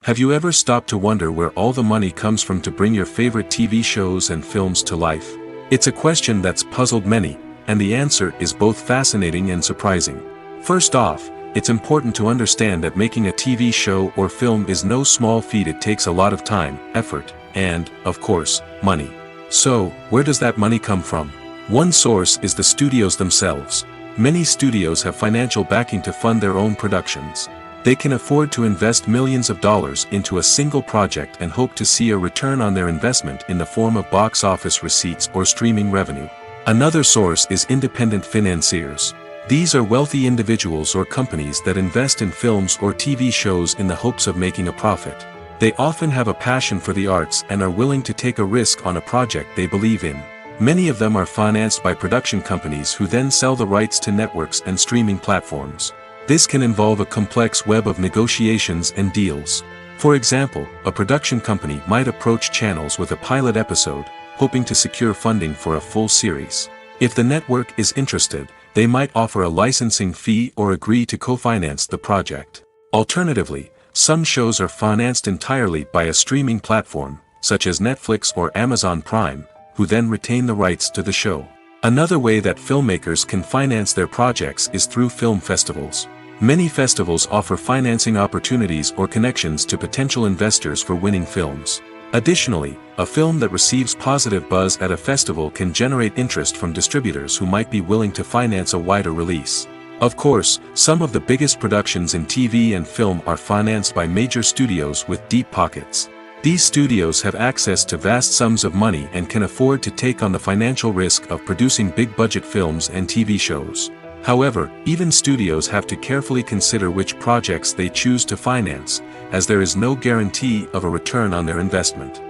S1: Have you ever stopped to wonder where all the money comes from to bring your favorite TV shows and films to life? It's a question that's puzzled many, and the answer is both fascinating and surprising. First off, it's important to understand that making a TV show or film is no small feat. It takes a lot of time, effort, and, of course, money. So, where does that money come from? One source is the studios themselves. Many studios have financial backing to fund their own productions. They can afford to invest millions of dollars into a single project and hope to see a return on their investment in the form of box office receipts or streaming revenue. Another source is independent financiers. These are wealthy individuals or companies that invest in films or TV shows in the hopes of making a profit. They often have a passion for the arts and are willing to take a risk on a project they believe in. Many of them are financed by production companies who then sell the rights to networks and streaming platforms. This can involve a complex web of negotiations and deals. For example, a production company might approach channels with a pilot episode, hoping to secure funding for a full series. If the network is interested, they might offer a licensing fee or agree to co-finance the project. Alternatively, some shows are financed entirely by a streaming platform, such as Netflix or Amazon Prime, who then retain the rights to the show. Another way that filmmakers can finance their projects is through film festivals. Many festivals offer financing opportunities or connections to potential investors for winning films. Additionally, a film that receives positive buzz at a festival can generate interest from distributors who might be willing to finance a wider release. Of course, some of the biggest productions in TV and film are financed by major studios with deep pockets. These studios have access to vast sums of money and can afford to take on the financial risk of producing big-budget films and TV shows. However, even studios have to carefully consider which projects they choose to finance, as there is no guarantee of a return on their investment.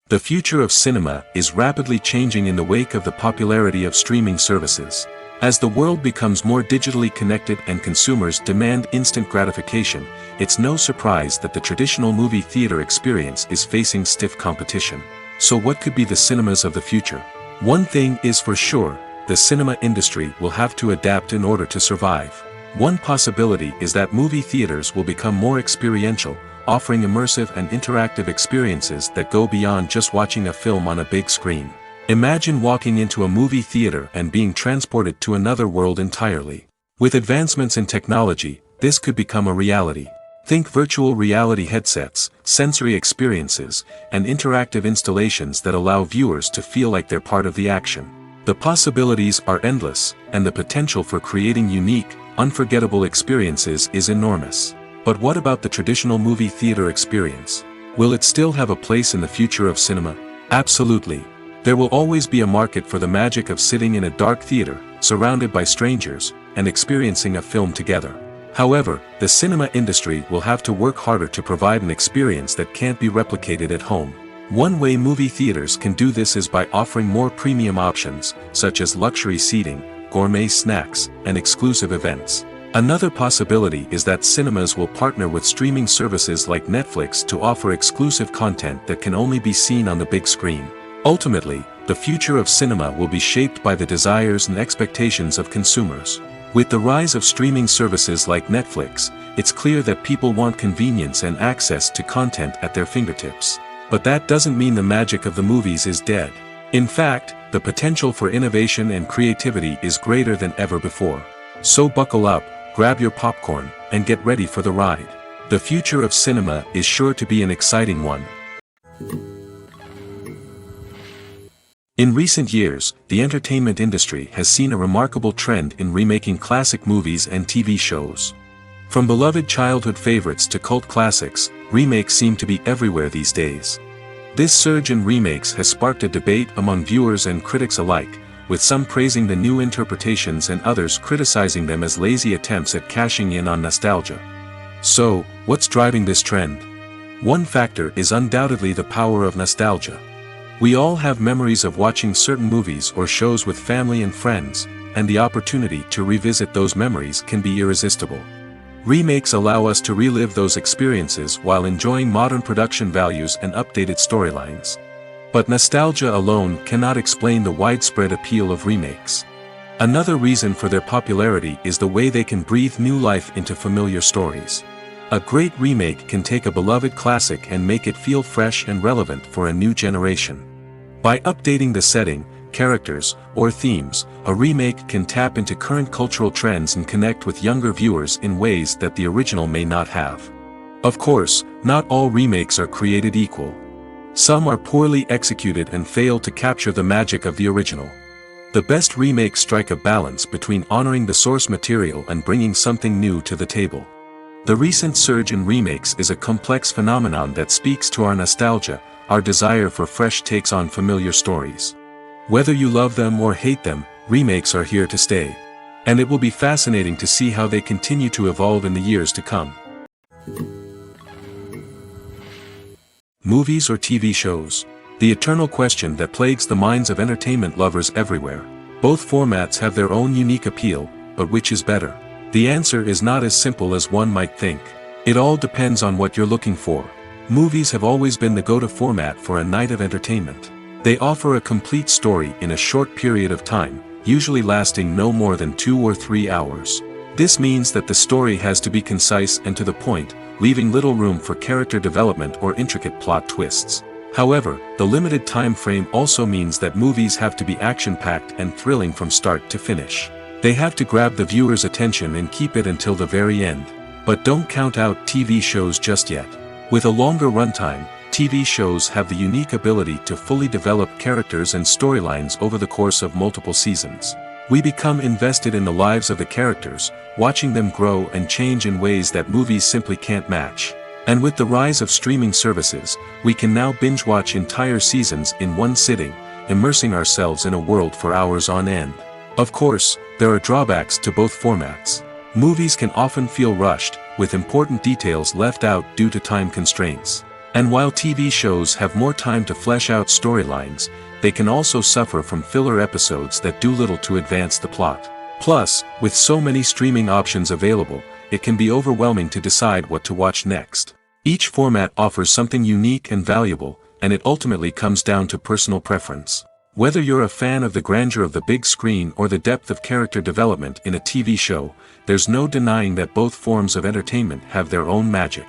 S1: The future of cinema is rapidly changing in the wake of the popularity of streaming services. As the world becomes more digitally connected and consumers demand instant gratification, it's no surprise that the traditional movie theater experience is facing stiff competition. So what could be the cinemas of the future? One thing is for sure, the cinema industry will have to adapt in order to survive. One possibility is that movie theaters will become more experiential, offering immersive and interactive experiences that go beyond just watching a film on a big screen. Imagine walking into a movie theater and being transported to another world entirely. With advancements in technology, this could become a reality. Think virtual reality headsets, sensory experiences, and interactive installations that allow viewers to feel like they're part of the action. The possibilities are endless, and the potential for creating unique, unforgettable experiences is enormous. But what about the traditional movie theater experience? Will it still have a place in the future of cinema? Absolutely. There will always be a market for the magic of sitting in a dark theater, surrounded by strangers, and experiencing a film together. However, the cinema industry will have to work harder to provide an experience that can't be replicated at home. One way movie theaters can do this is by offering more premium options, such as luxury seating, gourmet snacks, and exclusive events. Another possibility is that cinemas will partner with streaming services like Netflix to offer exclusive content that can only be seen on the big screen. Ultimately, the future of cinema will be shaped by the desires and expectations of consumers. With the rise of streaming services like Netflix, it's clear that people want convenience and access to content at their fingertips. But that doesn't mean the magic of the movies is dead. In fact, the potential for innovation and creativity is greater than ever before. So buckle up, grab your popcorn, and get ready for the ride. The future of cinema is sure to be an exciting one. In recent years, the entertainment industry has seen a remarkable trend in remaking classic movies and TV shows. From beloved childhood favorites to cult classics, remakes seem to be everywhere these days. This surge in remakes has sparked a debate among viewers and critics alike, with some praising the new interpretations and others criticizing them as lazy attempts at cashing in on nostalgia. So, what's driving this trend? One factor is undoubtedly the power of nostalgia. We all have memories of watching certain movies or shows with family and friends, and the opportunity to revisit those memories can be irresistible. Remakes allow us to relive those experiences while enjoying modern production values and updated storylines. But nostalgia alone cannot explain the widespread appeal of remakes. Another reason for their popularity is the way they can breathe new life into familiar stories. A great remake can take a beloved classic and make it feel fresh and relevant for a new generation. By updating the setting, characters, or themes, a remake can tap into current cultural trends and connect with younger viewers in ways that the original may not have. Of course, not all remakes are created equal. Some are poorly executed and fail to capture the magic of the original. The best remakes strike a balance between honoring the source material and bringing something new to the table. The recent surge in remakes is a complex phenomenon that speaks to our nostalgia, our desire for fresh takes on familiar stories. Whether you love them or hate them, remakes are here to stay. And it will be fascinating to see how they continue to evolve in the years to come. Movies or TV shows? The eternal question that plagues the minds of entertainment lovers everywhere. Both formats have their own unique appeal, but which is better? The answer is not as simple as one might think. It all depends on what you're looking for. Movies have always been the go-to format for a night of entertainment. They offer a complete story in a short period of time, usually lasting no more than 2 or 3 hours. This means that the story has to be concise and to the point, leaving little room for character development or intricate plot twists. However, the limited time frame also means that movies have to be action-packed and thrilling from start to finish. They have to grab the viewer's attention and keep it until the very end. But don't count out TV shows just yet. With a longer runtime, TV shows have the unique ability to fully develop characters and storylines over the course of multiple seasons. We become invested in the lives of the characters, watching them grow and change in ways that movies simply can't match. And with the rise of streaming services, we can now binge-watch entire seasons in one sitting, immersing ourselves in a world for hours on end. Of course, there are drawbacks to both formats. Movies can often feel rushed, with important details left out due to time constraints. And while TV shows have more time to flesh out storylines, they can also suffer from filler episodes that do little to advance the plot. Plus, with so many streaming options available, it can be overwhelming to decide what to watch next. Each format offers something unique and valuable, and it ultimately comes down to personal preference. Whether you're a fan of the grandeur of the big screen or the depth of character development in a TV show, there's no denying that both forms of entertainment have their own magic.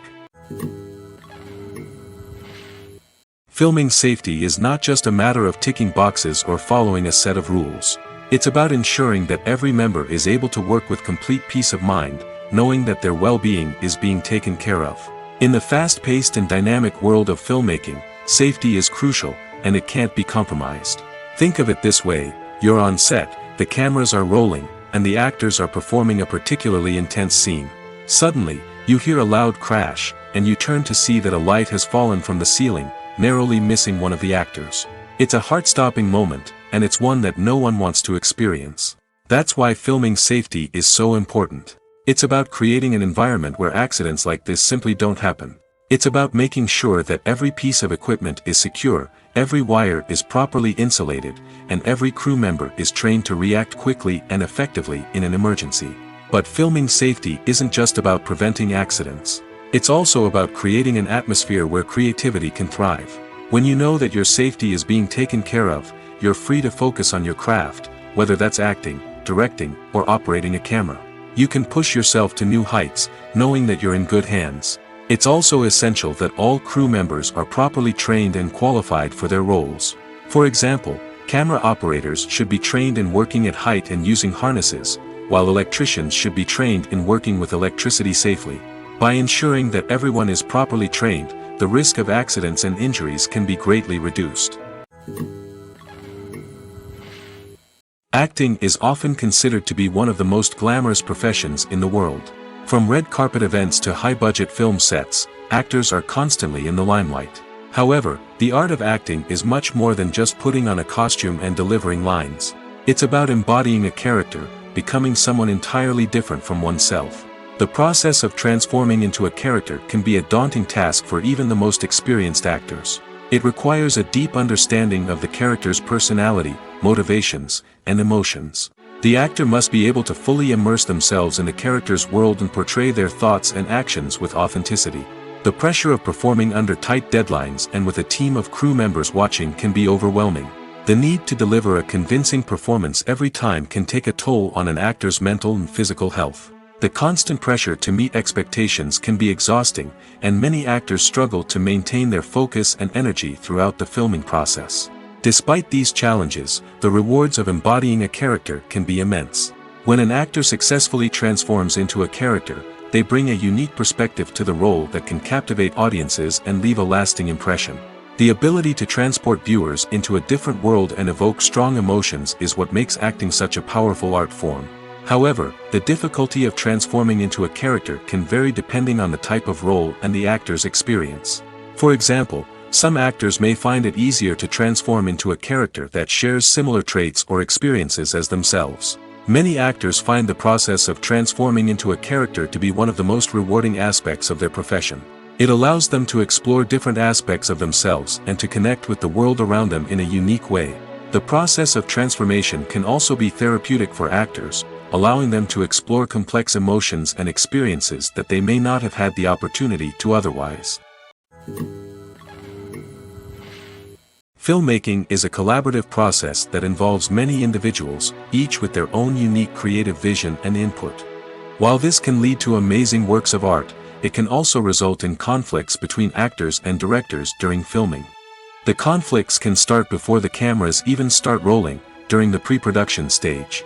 S1: Filming safety is not just a matter of ticking boxes or following a set of rules. It's about ensuring that every member is able to work with complete peace of mind, knowing that their well-being is being taken care of. In the fast-paced and dynamic world of filmmaking, safety is crucial, and it can't be compromised. Think of it this way: you're on set, the cameras are rolling, and the actors are performing a particularly intense scene. Suddenly, you hear a loud crash, and you turn to see that a light has fallen from the ceiling, narrowly missing one of the actors. It's a heart-stopping moment, and it's one that no one wants to experience. That's why filming safety is so important. It's about creating an environment where accidents like this simply don't happen. It's about making sure that every piece of equipment is secure, every wire is properly insulated, and every crew member is trained to react quickly and effectively in an emergency. But filming safety isn't just about preventing accidents. It's also about creating an atmosphere where creativity can thrive. When you know that your safety is being taken care of, you're free to focus on your craft, whether that's acting, directing or operating a camera. You can push yourself to new heights, knowing that you're in good hands. It's also essential that all crew members are properly trained and qualified for their roles. For example, camera operators should be trained in working at height and using harnesses, while electricians should be trained in working with electricity safely. By ensuring that everyone is properly trained, the risk of accidents and injuries can be greatly reduced. Acting is often considered to be one of the most glamorous professions in the world. From red carpet events to high-budget film sets, actors are constantly in the limelight. However, the art of acting is much more than just putting on a costume and delivering lines. It's about embodying a character, becoming someone entirely different from oneself. The process of transforming into a character can be a daunting task for even the most experienced actors. It requires a deep understanding of the character's personality, motivations, and emotions. The actor must be able to fully immerse themselves in the character's world and portray their thoughts and actions with authenticity. The pressure of performing under tight deadlines and with a team of crew members watching can be overwhelming. The need to deliver a convincing performance every time can take a toll on an actor's mental and physical health. The constant pressure to meet expectations can be exhausting, and many actors struggle to maintain their focus and energy throughout the filming process. Despite these challenges, the rewards of embodying a character can be immense. When an actor successfully transforms into a character, they bring a unique perspective to the role that can captivate audiences and leave a lasting impression. The ability to transport viewers into a different world and evoke strong emotions is what makes acting such a powerful art form. However, the difficulty of transforming into a character can vary depending on the type of role and the actor's experience. For example, some actors may find it easier to transform into a character that shares similar traits or experiences as themselves. Many actors find the process of transforming into a character to be one of the most rewarding aspects of their profession. It allows them to explore different aspects of themselves and to connect with the world around them in a unique way. The process of transformation can also be therapeutic for actors, allowing them to explore complex emotions and experiences that they may not have had the opportunity to otherwise. Filmmaking is a collaborative process that involves many individuals, each with their own unique creative vision and input. While this can lead to amazing works of art, it can also result in conflicts between actors and directors during filming. The conflicts can start before the cameras even start rolling, during the pre-production stage.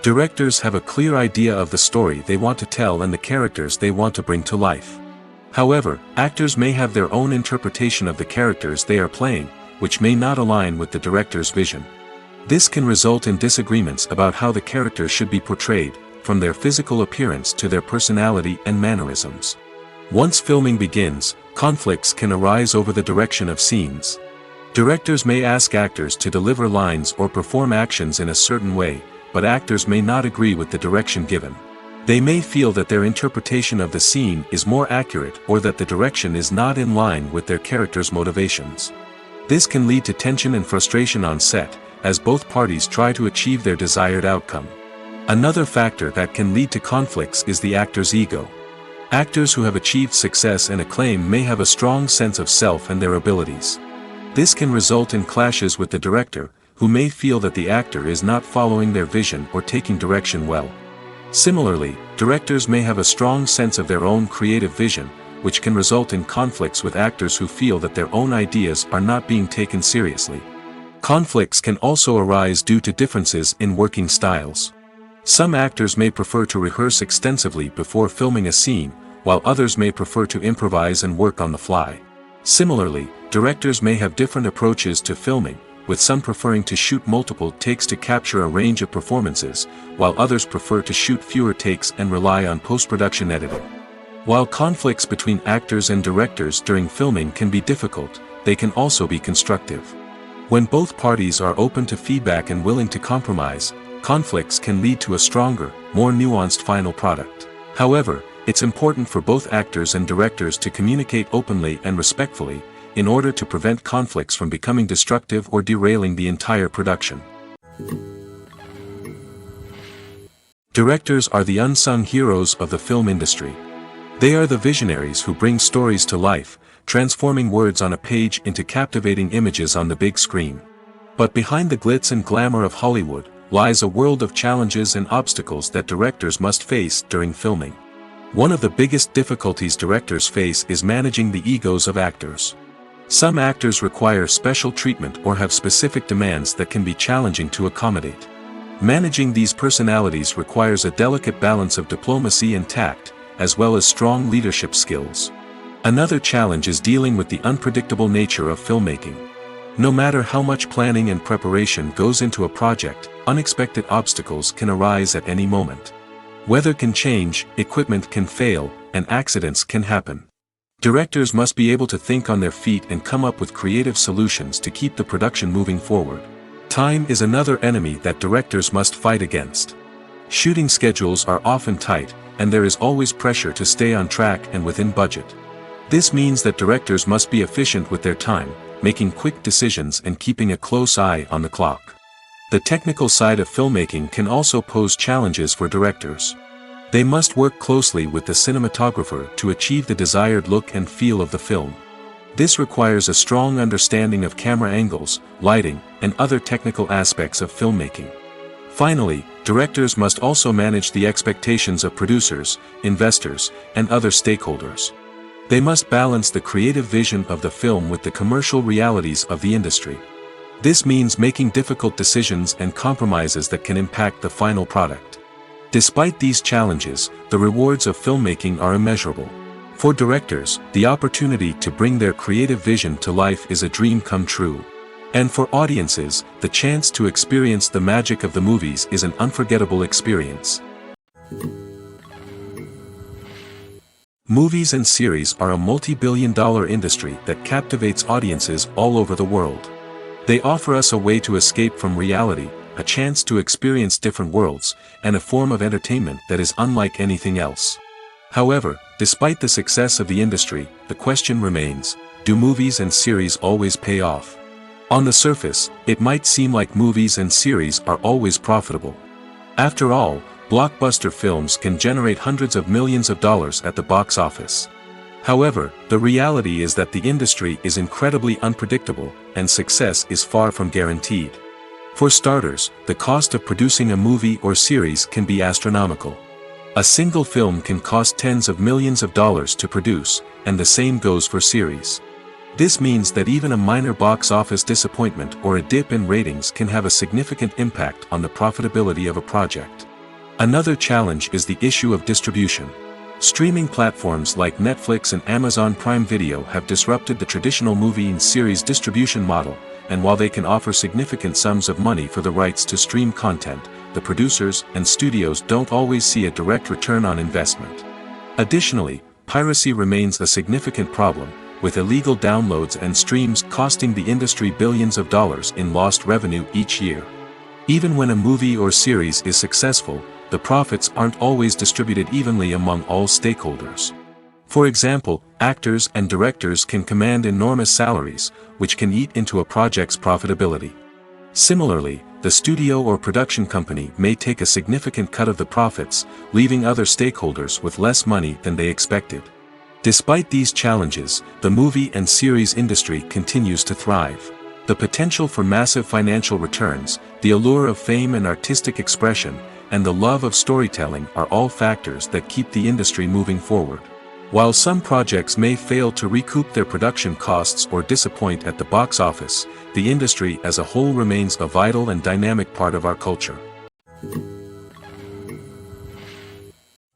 S1: Directors have a clear idea of the story they want to tell and the characters they want to bring to life. However, actors may have their own interpretation of the characters they are playing, which may not align with the director's vision. This can result in disagreements about how the characters should be portrayed, from their physical appearance to their personality and mannerisms. Once filming begins, conflicts can arise over the direction of scenes. Directors may ask actors to deliver lines or perform actions in a certain way, but actors may not agree with the direction given. They may feel that their interpretation of the scene is more accurate or that the direction is not in line with their character's motivations. This can lead to tension and frustration on set, as both parties try to achieve their desired outcome. Another factor that can lead to conflicts is the actor's ego. Actors who have achieved success and acclaim may have a strong sense of self and their abilities. This can result in clashes with the director, who may feel that the actor is not following their vision or taking direction well. Similarly, directors may have a strong sense of their own creative vision, which can result in conflicts with actors who feel that their own ideas are not being taken seriously. Conflicts can also arise due to differences in working styles. Some actors may prefer to rehearse extensively before filming a scene, while others may prefer to improvise and work on the fly. Similarly, directors may have different approaches to filming, with some preferring to shoot multiple takes to capture a range of performances, while others prefer to shoot fewer takes and rely on post-production editing. While conflicts between actors and directors during filming can be difficult, they can also be constructive. When both parties are open to feedback and willing to compromise, conflicts can lead to a stronger, more nuanced final product. However, it's important for both actors and directors to communicate openly and respectfully, in order to prevent conflicts from becoming destructive or derailing the entire production. Directors are the unsung heroes of the film industry. They are the visionaries who bring stories to life, transforming words on a page into captivating images on the big screen. But behind the glitz and glamour of Hollywood, lies a world of challenges and obstacles that directors must face during filming. One of the biggest difficulties directors face is managing the egos of actors. Some actors require special treatment or have specific demands that can be challenging to accommodate. Managing these personalities requires a delicate balance of diplomacy and tact, as well as strong leadership skills. Another challenge is dealing with the unpredictable nature of filmmaking. No matter how much planning and preparation goes into a project, unexpected obstacles can arise at any moment. Weather can change, equipment can fail, and accidents can happen. Directors must be able to think on their feet and come up with creative solutions to keep the production moving forward. Time is another enemy that directors must fight against. Shooting schedules are often tight, and there is always pressure to stay on track and within budget. This means that directors must be efficient with their time, making quick decisions and keeping a close eye on the clock. The technical side of filmmaking can also pose challenges for directors. They must work closely with the cinematographer to achieve the desired look and feel of the film. This requires a strong understanding of camera angles, lighting, and other technical aspects of filmmaking. Finally, directors must also manage the expectations of producers, investors, and other stakeholders. They must balance the creative vision of the film with the commercial realities of the industry. This means making difficult decisions and compromises that can impact the final product. Despite these challenges, the rewards of filmmaking are immeasurable. For directors, the opportunity to bring their creative vision to life is a dream come true. And for audiences, the chance to experience the magic of the movies is an unforgettable experience. Movies and series are a multi-billion-dollar industry that captivates audiences all over the world. They offer us a way to escape from reality, a chance to experience different worlds, and a form of entertainment that is unlike anything else. However, despite the success of the industry, the question remains, do movies and series always pay off? On the surface, it might seem like movies and series are always profitable. After all, blockbuster films can generate hundreds of millions of dollars at the box office. However, the reality is that the industry is incredibly unpredictable, and success is far from guaranteed. For starters, the cost of producing a movie or series can be astronomical. A single film can cost tens of millions of dollars to produce, and the same goes for series. This means that even a minor box office disappointment or a dip in ratings can have a significant impact on the profitability of a project. Another challenge is the issue of distribution. Streaming platforms like Netflix and Amazon Prime Video have disrupted the traditional movie and series distribution model, and while they can offer significant sums of money for the rights to stream content, the producers and studios don't always see a direct return on investment. Additionally, piracy remains a significant problem, with illegal downloads and streams costing the industry billions of dollars in lost revenue each year. Even when a movie or series is successful, the profits aren't always distributed evenly among all stakeholders. For example, actors and directors can command enormous salaries, which can eat into a project's profitability. Similarly, the studio or production company may take a significant cut of the profits, leaving other stakeholders with less money than they expected. Despite these challenges, the movie and series industry continues to thrive. The potential for massive financial returns, the allure of fame and artistic expression, and the love of storytelling are all factors that keep the industry moving forward. While some projects may fail to recoup their production costs or disappoint at the box office, the industry as a whole remains a vital and dynamic part of our culture.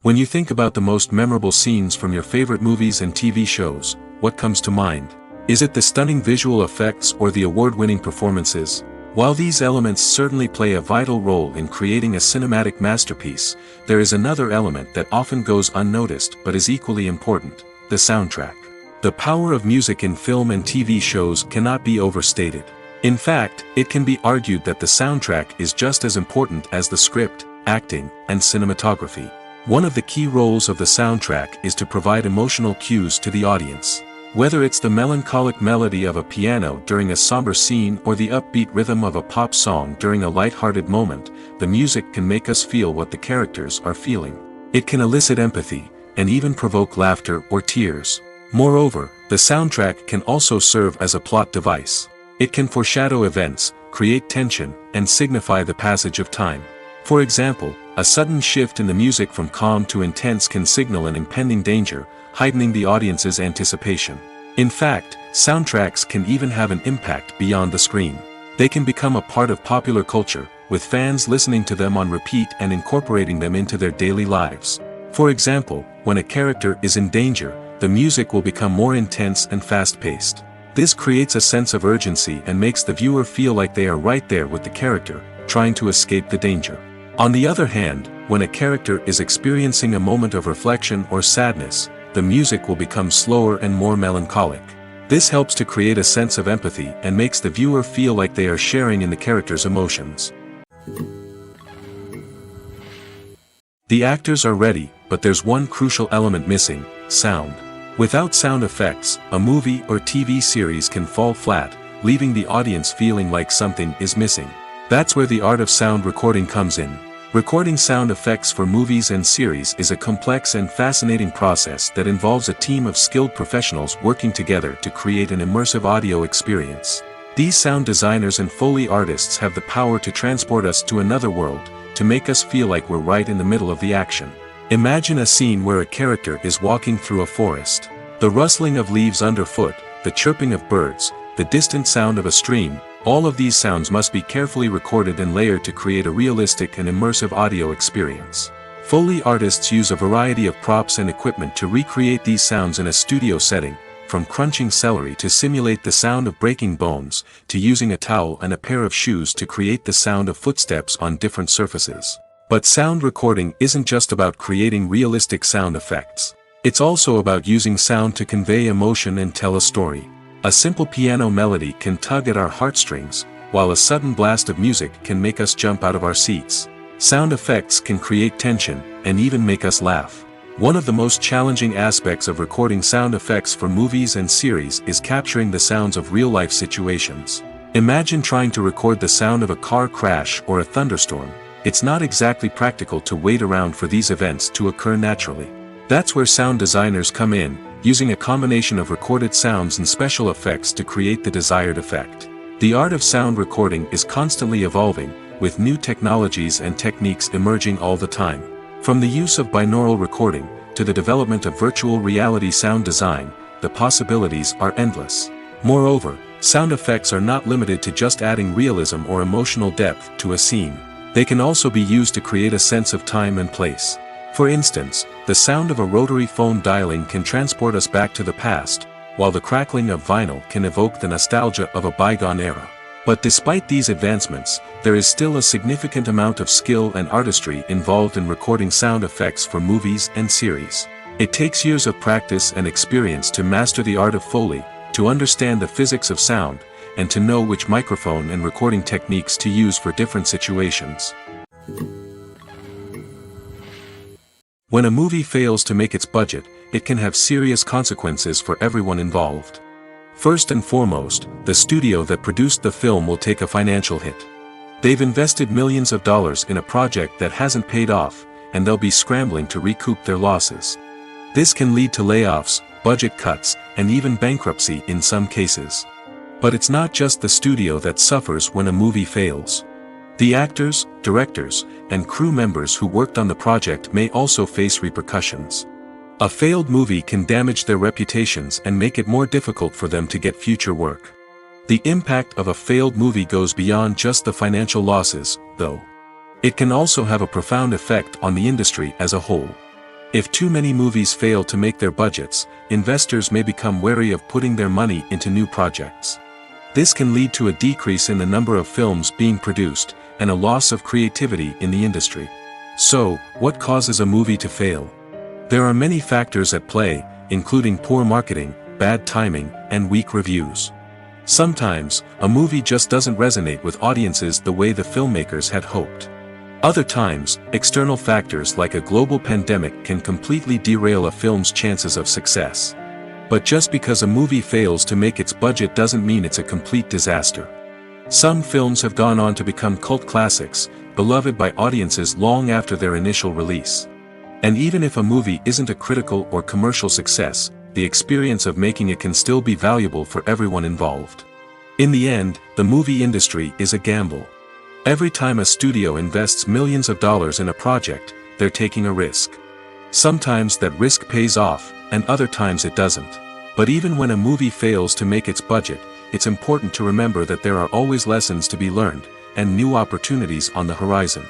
S1: When you think about the most memorable scenes from your favorite movies and TV shows, what comes to mind? Is it the stunning visual effects or the award-winning performances? While these elements certainly play a vital role in creating a cinematic masterpiece, there is another element that often goes unnoticed but is equally important: the soundtrack. The power of music in film and TV shows cannot be overstated. In fact, it can be argued that the soundtrack is just as important as the script, acting, and cinematography. One of the key roles of the soundtrack is to provide emotional cues to the audience. Whether it's the melancholic melody of a piano during a somber scene or the upbeat rhythm of a pop song during a light-hearted moment, the music can make us feel what the characters are feeling. It can elicit empathy, and even provoke laughter or tears. Moreover, the soundtrack can also serve as a plot device. It can foreshadow events, create tension, and signify the passage of time. For example, a sudden shift in the music from calm to intense can signal an impending danger, heightening the audience's anticipation. In fact, soundtracks can even have an impact beyond the screen. They can become a part of popular culture, with fans listening to them on repeat and incorporating them into their daily lives. For example, when a character is in danger, the music will become more intense and fast-paced. This creates a sense of urgency and makes the viewer feel like they are right there with the character, trying to escape the danger. On the other hand, when a character is experiencing a moment of reflection or sadness, the music will become slower and more melancholic. This helps to create a sense of empathy and makes the viewer feel like they are sharing in the character's emotions. The actors are ready, but there's one crucial element missing: sound. Without sound effects, a movie or TV series can fall flat, leaving the audience feeling like something is missing. That's where the art of sound recording comes in. Recording sound effects for movies and series is a complex and fascinating process that involves a team of skilled professionals working together to create an immersive audio experience. These sound designers and Foley artists have the power to transport us to another world, to make us feel like we're right in the middle of the action. Imagine a scene where a character is walking through a forest. The rustling of leaves underfoot, the chirping of birds, the distant sound of a stream, all of these sounds must be carefully recorded and layered to create a realistic and immersive audio experience. Foley artists use a variety of props and equipment to recreate these sounds in a studio setting, from crunching celery to simulate the sound of breaking bones, to using a towel and a pair of shoes to create the sound of footsteps on different surfaces. But sound recording isn't just about creating realistic sound effects. It's also about using sound to convey emotion and tell a story. A simple piano melody can tug at our heartstrings, while a sudden blast of music can make us jump out of our seats. Sound effects can create tension, and even make us laugh. One of the most challenging aspects of recording sound effects for movies and series is capturing the sounds of real-life situations. Imagine trying to record the sound of a car crash or a thunderstorm. It's not exactly practical to wait around for these events to occur naturally. That's where sound designers come in, using a combination of recorded sounds and special effects to create the desired effect. The art of sound recording is constantly evolving, with new technologies and techniques emerging all the time. From the use of binaural recording, to the development of virtual reality sound design, the possibilities are endless. Moreover, sound effects are not limited to just adding realism or emotional depth to a scene. They can also be used to create a sense of time and place. For instance, the sound of a rotary phone dialing can transport us back to the past, while the crackling of vinyl can evoke the nostalgia of a bygone era. But despite these advancements, there is still a significant amount of skill and artistry involved in recording sound effects for movies and series. It takes years of practice and experience to master the art of Foley, to understand the physics of sound, and to know which microphone and recording techniques to use for different situations. When a movie fails to make its budget, it can have serious consequences for everyone involved. First and foremost, the studio that produced the film will take a financial hit. They've invested millions of dollars in a project that hasn't paid off, and they'll be scrambling to recoup their losses. This can lead to layoffs, budget cuts, and even bankruptcy in some cases. But it's not just the studio that suffers when a movie fails. The actors, directors, and crew members who worked on the project may also face repercussions. A failed movie can damage their reputations and make it more difficult for them to get future work. The impact of a failed movie goes beyond just the financial losses, though. It can also have a profound effect on the industry as a whole. If too many movies fail to make their budgets, investors may become wary of putting their money into new projects. This can lead to a decrease in the number of films being produced, and a loss of creativity in the industry. So, what causes a movie to fail? There are many factors at play, including poor marketing, bad timing, and weak reviews. Sometimes, a movie just doesn't resonate with audiences the way the filmmakers had hoped. Other times, external factors like a global pandemic can completely derail a film's chances of success. But just because a movie fails to make its budget doesn't mean it's a complete disaster. Some films have gone on to become cult classics, beloved by audiences long after their initial release. And even if a movie isn't a critical or commercial success, the experience of making it can still be valuable for everyone involved. In the end, the movie industry is a gamble. Every time a studio invests millions of dollars in a project, they're taking a risk. Sometimes that risk pays off, and other times it doesn't. But even when a movie fails to make its budget, it's important to remember that there are always lessons to be learned, and new opportunities on the horizon.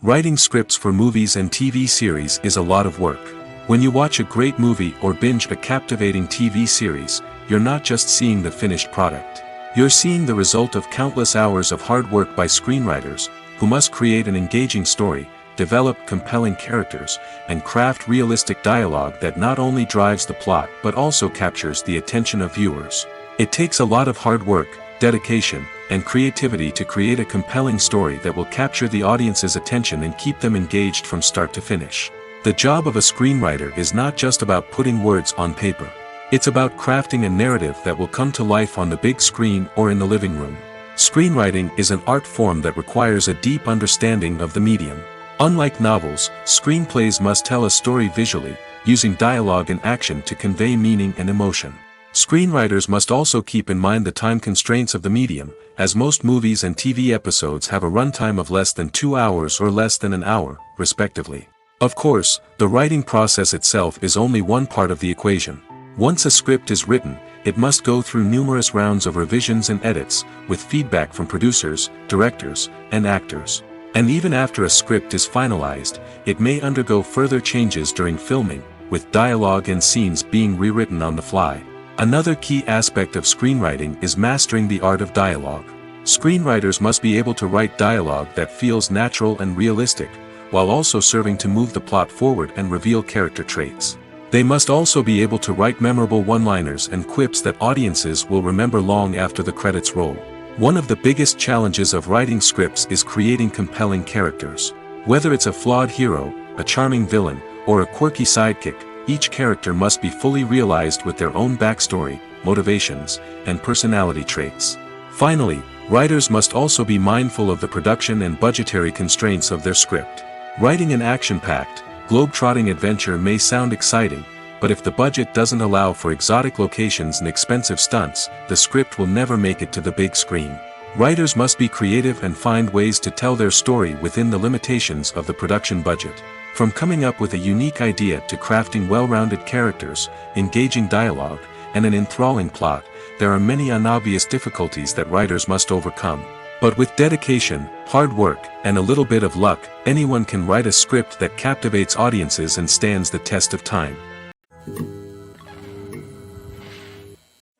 S1: Writing scripts for movies and TV series is a lot of work. When you watch a great movie or binge a captivating TV series, you're not just seeing the finished product. You're seeing the result of countless hours of hard work by screenwriters, who must create an engaging story, develop compelling characters, and craft realistic dialogue that not only drives the plot but also captures the attention of viewers. It takes a lot of hard work, dedication, and creativity to create a compelling story that will capture the audience's attention and keep them engaged from start to finish. The job of a screenwriter is not just about putting words on paper. It's about crafting a narrative that will come to life on the big screen or in the living room. Screenwriting is an art form that requires a deep understanding of the medium. Unlike novels, screenplays must tell a story visually, using dialogue and action to convey meaning and emotion. Screenwriters must also keep in mind the time constraints of the medium, as most movies and TV episodes have a runtime of less than 2 hours or less than an hour, respectively. Of course, the writing process itself is only one part of the equation. Once a script is written, it must go through numerous rounds of revisions and edits, with feedback from producers, directors, and actors. And even after a script is finalized, it may undergo further changes during filming, with dialogue and scenes being rewritten on the fly. Another key aspect of screenwriting is mastering the art of dialogue. Screenwriters must be able to write dialogue that feels natural and realistic, while also serving to move the plot forward and reveal character traits. They must also be able to write memorable one-liners and quips that audiences will remember long after the credits roll. One of the biggest challenges of writing scripts is creating compelling characters. Whether it's a flawed hero, a charming villain, or a quirky sidekick, each character must be fully realized with their own backstory, motivations, and personality traits. Finally, writers must also be mindful of the production and budgetary constraints of their script. Writing an action-packed, globe-trotting adventure may sound exciting, but if the budget doesn't allow for exotic locations and expensive stunts, the script will never make it to the big screen. Writers must be creative and find ways to tell their story within the limitations of the production budget. From coming up with a unique idea to crafting well-rounded characters, engaging dialogue, and an enthralling plot, there are many unobvious difficulties that writers must overcome. But with dedication, hard work, and a little bit of luck, anyone can write a script that captivates audiences and stands the test of time.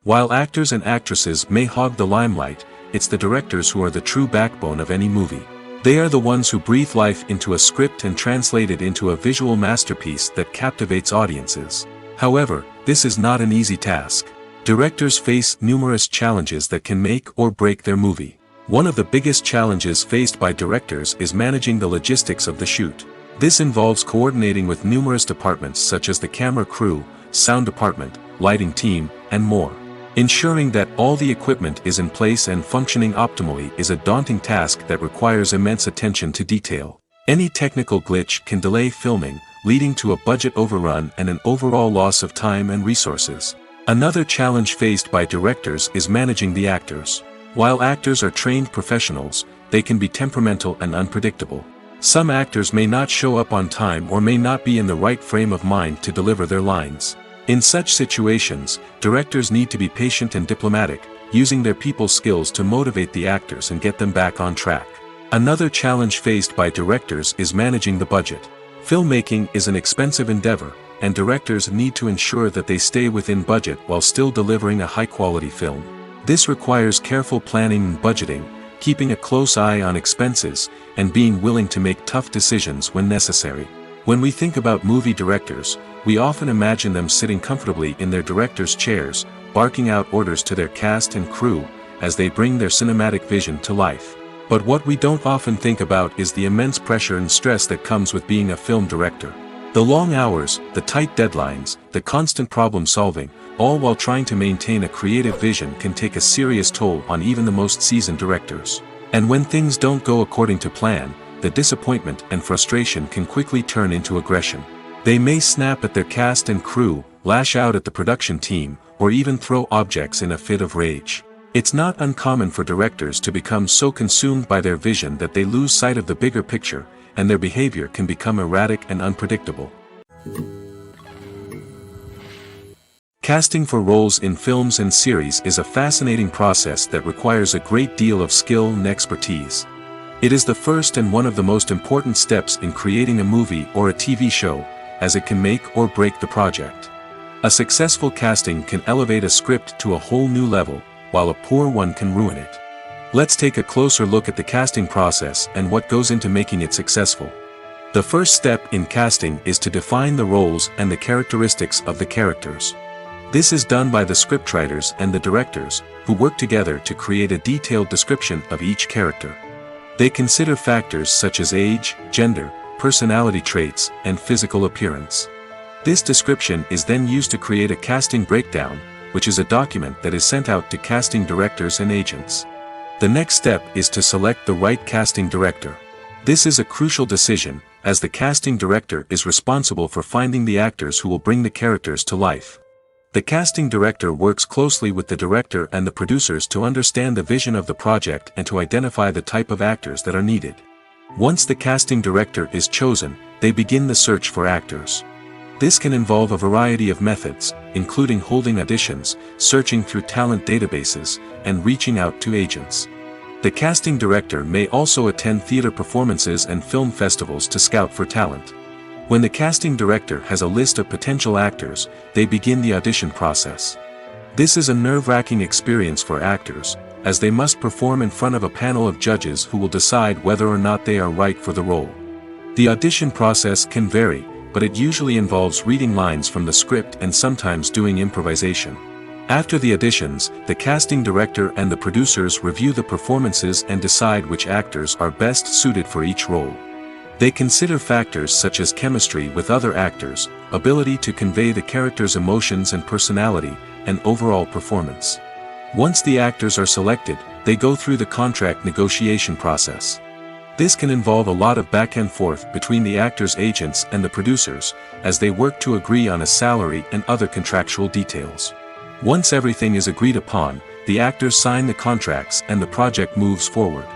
S1: While actors and actresses may hog the limelight, it's the directors who are the true backbone of any movie. They are the ones who breathe life into a script and translate it into a visual masterpiece that captivates audiences. However, this is not an easy task. Directors face numerous challenges that can make or break their movie. One of the biggest challenges faced by directors is managing the logistics of the shoot. This involves coordinating with numerous departments such as the camera crew, sound department, lighting team, and more. Ensuring that all the equipment is in place and functioning optimally is a daunting task that requires immense attention to detail. Any technical glitch can delay filming, leading to a budget overrun and an overall loss of time and resources. Another challenge faced by directors is managing the actors. While actors are trained professionals, they can be temperamental and unpredictable. Some actors may not show up on time or may not be in the right frame of mind to deliver their lines. In such situations, directors need to be patient and diplomatic, using their people skills to motivate the actors and get them back on track. Another challenge faced by directors is managing the budget. Filmmaking is an expensive endeavor, and directors need to ensure that they stay within budget while still delivering a high-quality film. This requires careful planning and budgeting, keeping a close eye on expenses, and being willing to make tough decisions when necessary. When we think about movie directors, we often imagine them sitting comfortably in their director's chairs, barking out orders to their cast and crew, as they bring their cinematic vision to life. But what we don't often think about is the immense pressure and stress that comes with being a film director. The long hours, the tight deadlines, the constant problem solving, all while trying to maintain a creative vision can take a serious toll on even the most seasoned directors. And when things don't go according to plan, the disappointment and frustration can quickly turn into aggression. They may snap at their cast and crew, lash out at the production team, or even throw objects in a fit of rage. It's not uncommon for directors to become so consumed by their vision that they lose sight of the bigger picture, and their behavior can become erratic and unpredictable. Casting for roles in films and series is a fascinating process that requires a great deal of skill and expertise. It is the first and one of the most important steps in creating a movie or a TV show, as it can make or break the project. A successful casting can elevate a script to a whole new level, while a poor one can ruin it. Let's take a closer look at the casting process and what goes into making it successful. The first step in casting is to define the roles and the characteristics of the characters. This is done by the scriptwriters and the directors, who work together to create a detailed description of each character. They consider factors such as age, gender, personality traits, and physical appearance. This description is then used to create a casting breakdown, which is a document that is sent out to casting directors and agents. The next step is to select the right casting director. This is a crucial decision, as the casting director is responsible for finding the actors who will bring the characters to life. The casting director works closely with the director and the producers to understand the vision of the project and to identify the type of actors that are needed. Once the casting director is chosen, they begin the search for actors. This can involve a variety of methods, including holding auditions, searching through talent databases, and reaching out to agents. The casting director may also attend theater performances and film festivals to scout for talent. When the casting director has a list of potential actors, they begin the audition process. This is a nerve-wracking experience for actors, as they must perform in front of a panel of judges who will decide whether or not they are right for the role. The audition process can vary, but it usually involves reading lines from the script and sometimes doing improvisation. After the auditions, the casting director and the producers review the performances and decide which actors are best suited for each role. They consider factors such as chemistry with other actors, ability to convey the character's emotions and personality, and overall performance. Once the actors are selected, they go through the contract negotiation process. This can involve a lot of back and forth between the actors' agents and the producers, as they work to agree on a salary and other contractual details. Once everything is agreed upon, the actors sign the contracts and the project moves forward.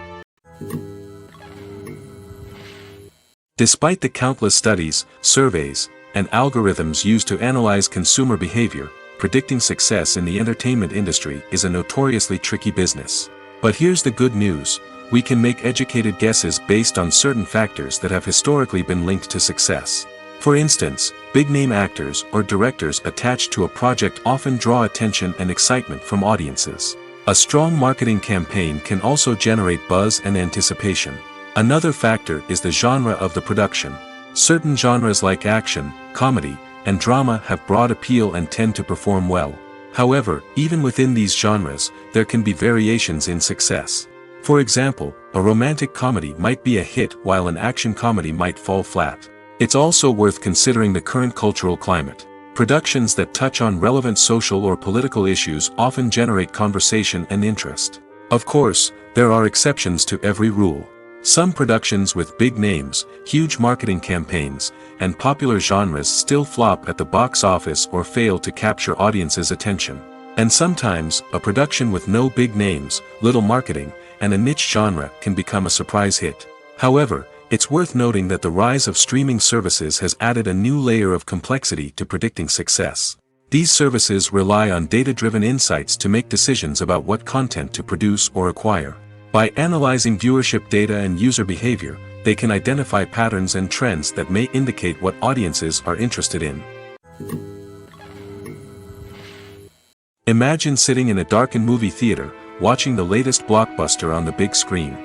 S1: Despite the countless studies, surveys, and algorithms used to analyze consumer behavior, predicting success in the entertainment industry is a notoriously tricky business. But here's the good news: we can make educated guesses based on certain factors that have historically been linked to success. For instance, big-name actors or directors attached to a project often draw attention and excitement from audiences. A strong marketing campaign can also generate buzz and anticipation. Another factor is the genre of the production. Certain genres like action, comedy, and drama have broad appeal and tend to perform well. However, even within these genres, there can be variations in success. For example, a romantic comedy might be a hit while an action comedy might fall flat. It's also worth considering the current cultural climate. Productions that touch on relevant social or political issues often generate conversation and interest. Of course, there are exceptions to every rule. Some productions with big names, huge marketing campaigns, and popular genres still flop at the box office or fail to capture audiences' attention. And sometimes, a production with no big names, little marketing, and a niche genre can become a surprise hit. However, it's worth noting that the rise of streaming services has added a new layer of complexity to predicting success. These services rely on data-driven insights to make decisions about what content to produce or acquire. By analyzing viewership data and user behavior, they can identify patterns and trends that may indicate what audiences are interested in. Imagine sitting in a darkened movie theater, watching the latest blockbuster on the big screen.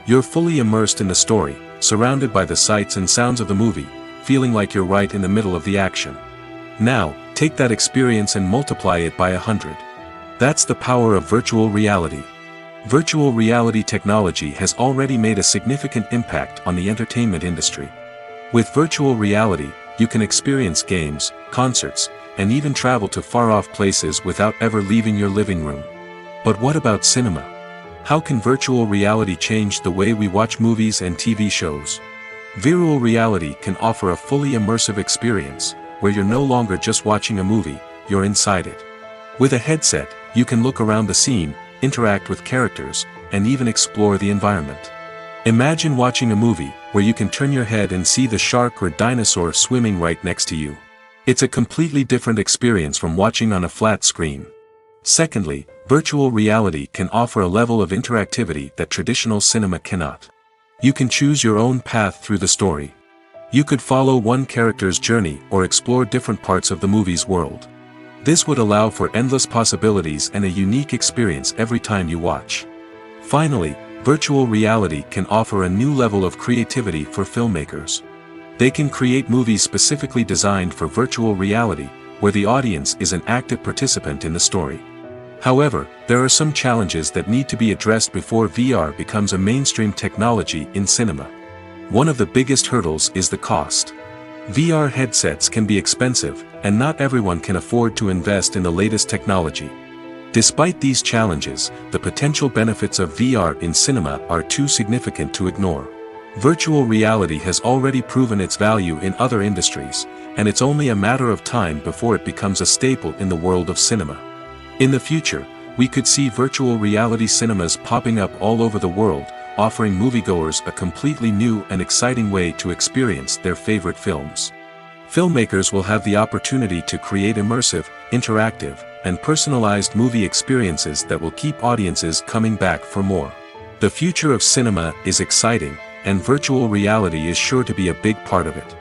S1: You're fully immersed in the story, surrounded by the sights and sounds of the movie, feeling like you're right in the middle of the action. Now, take that experience and multiply it by 100. That's the power of virtual reality. Virtual reality technology has already made a significant impact on the entertainment industry. With virtual reality, you can experience games, concerts, and even travel to far-off places without ever leaving your living room. But what about cinema? How can virtual reality change the way we watch movies and TV shows? Virtual reality can offer a fully immersive experience, where you're no longer just watching a movie, you're inside it. With a headset, you can look around the scene, interact with characters, and even explore the environment. Imagine watching a movie where you can turn your head and see the shark or dinosaur swimming right next to you. It's a completely different experience from watching on a flat screen. Secondly, virtual reality can offer a level of interactivity that traditional cinema cannot. You can choose your own path through the story. You could follow one character's journey or explore different parts of the movie's world. This would allow for endless possibilities and a unique experience every time you watch. Finally, virtual reality can offer a new level of creativity for filmmakers. They can create movies specifically designed for virtual reality, where the audience is an active participant in the story. However, there are some challenges that need to be addressed before VR becomes a mainstream technology in cinema. One of the biggest hurdles is the cost. VR headsets can be expensive, and not everyone can afford to invest in the latest technology. Despite these challenges, the potential benefits of VR in cinema are too significant to ignore. Virtual reality has already proven its value in other industries, and it's only a matter of time before it becomes a staple in the world of cinema. In the future, we could see virtual reality cinemas popping up all over the world, offering moviegoers a completely new and exciting way to experience their favorite films. Filmmakers will have the opportunity to create immersive, interactive, and personalized movie experiences that will keep audiences coming back for more. The future of cinema is exciting, and virtual reality is sure to be a big part of it.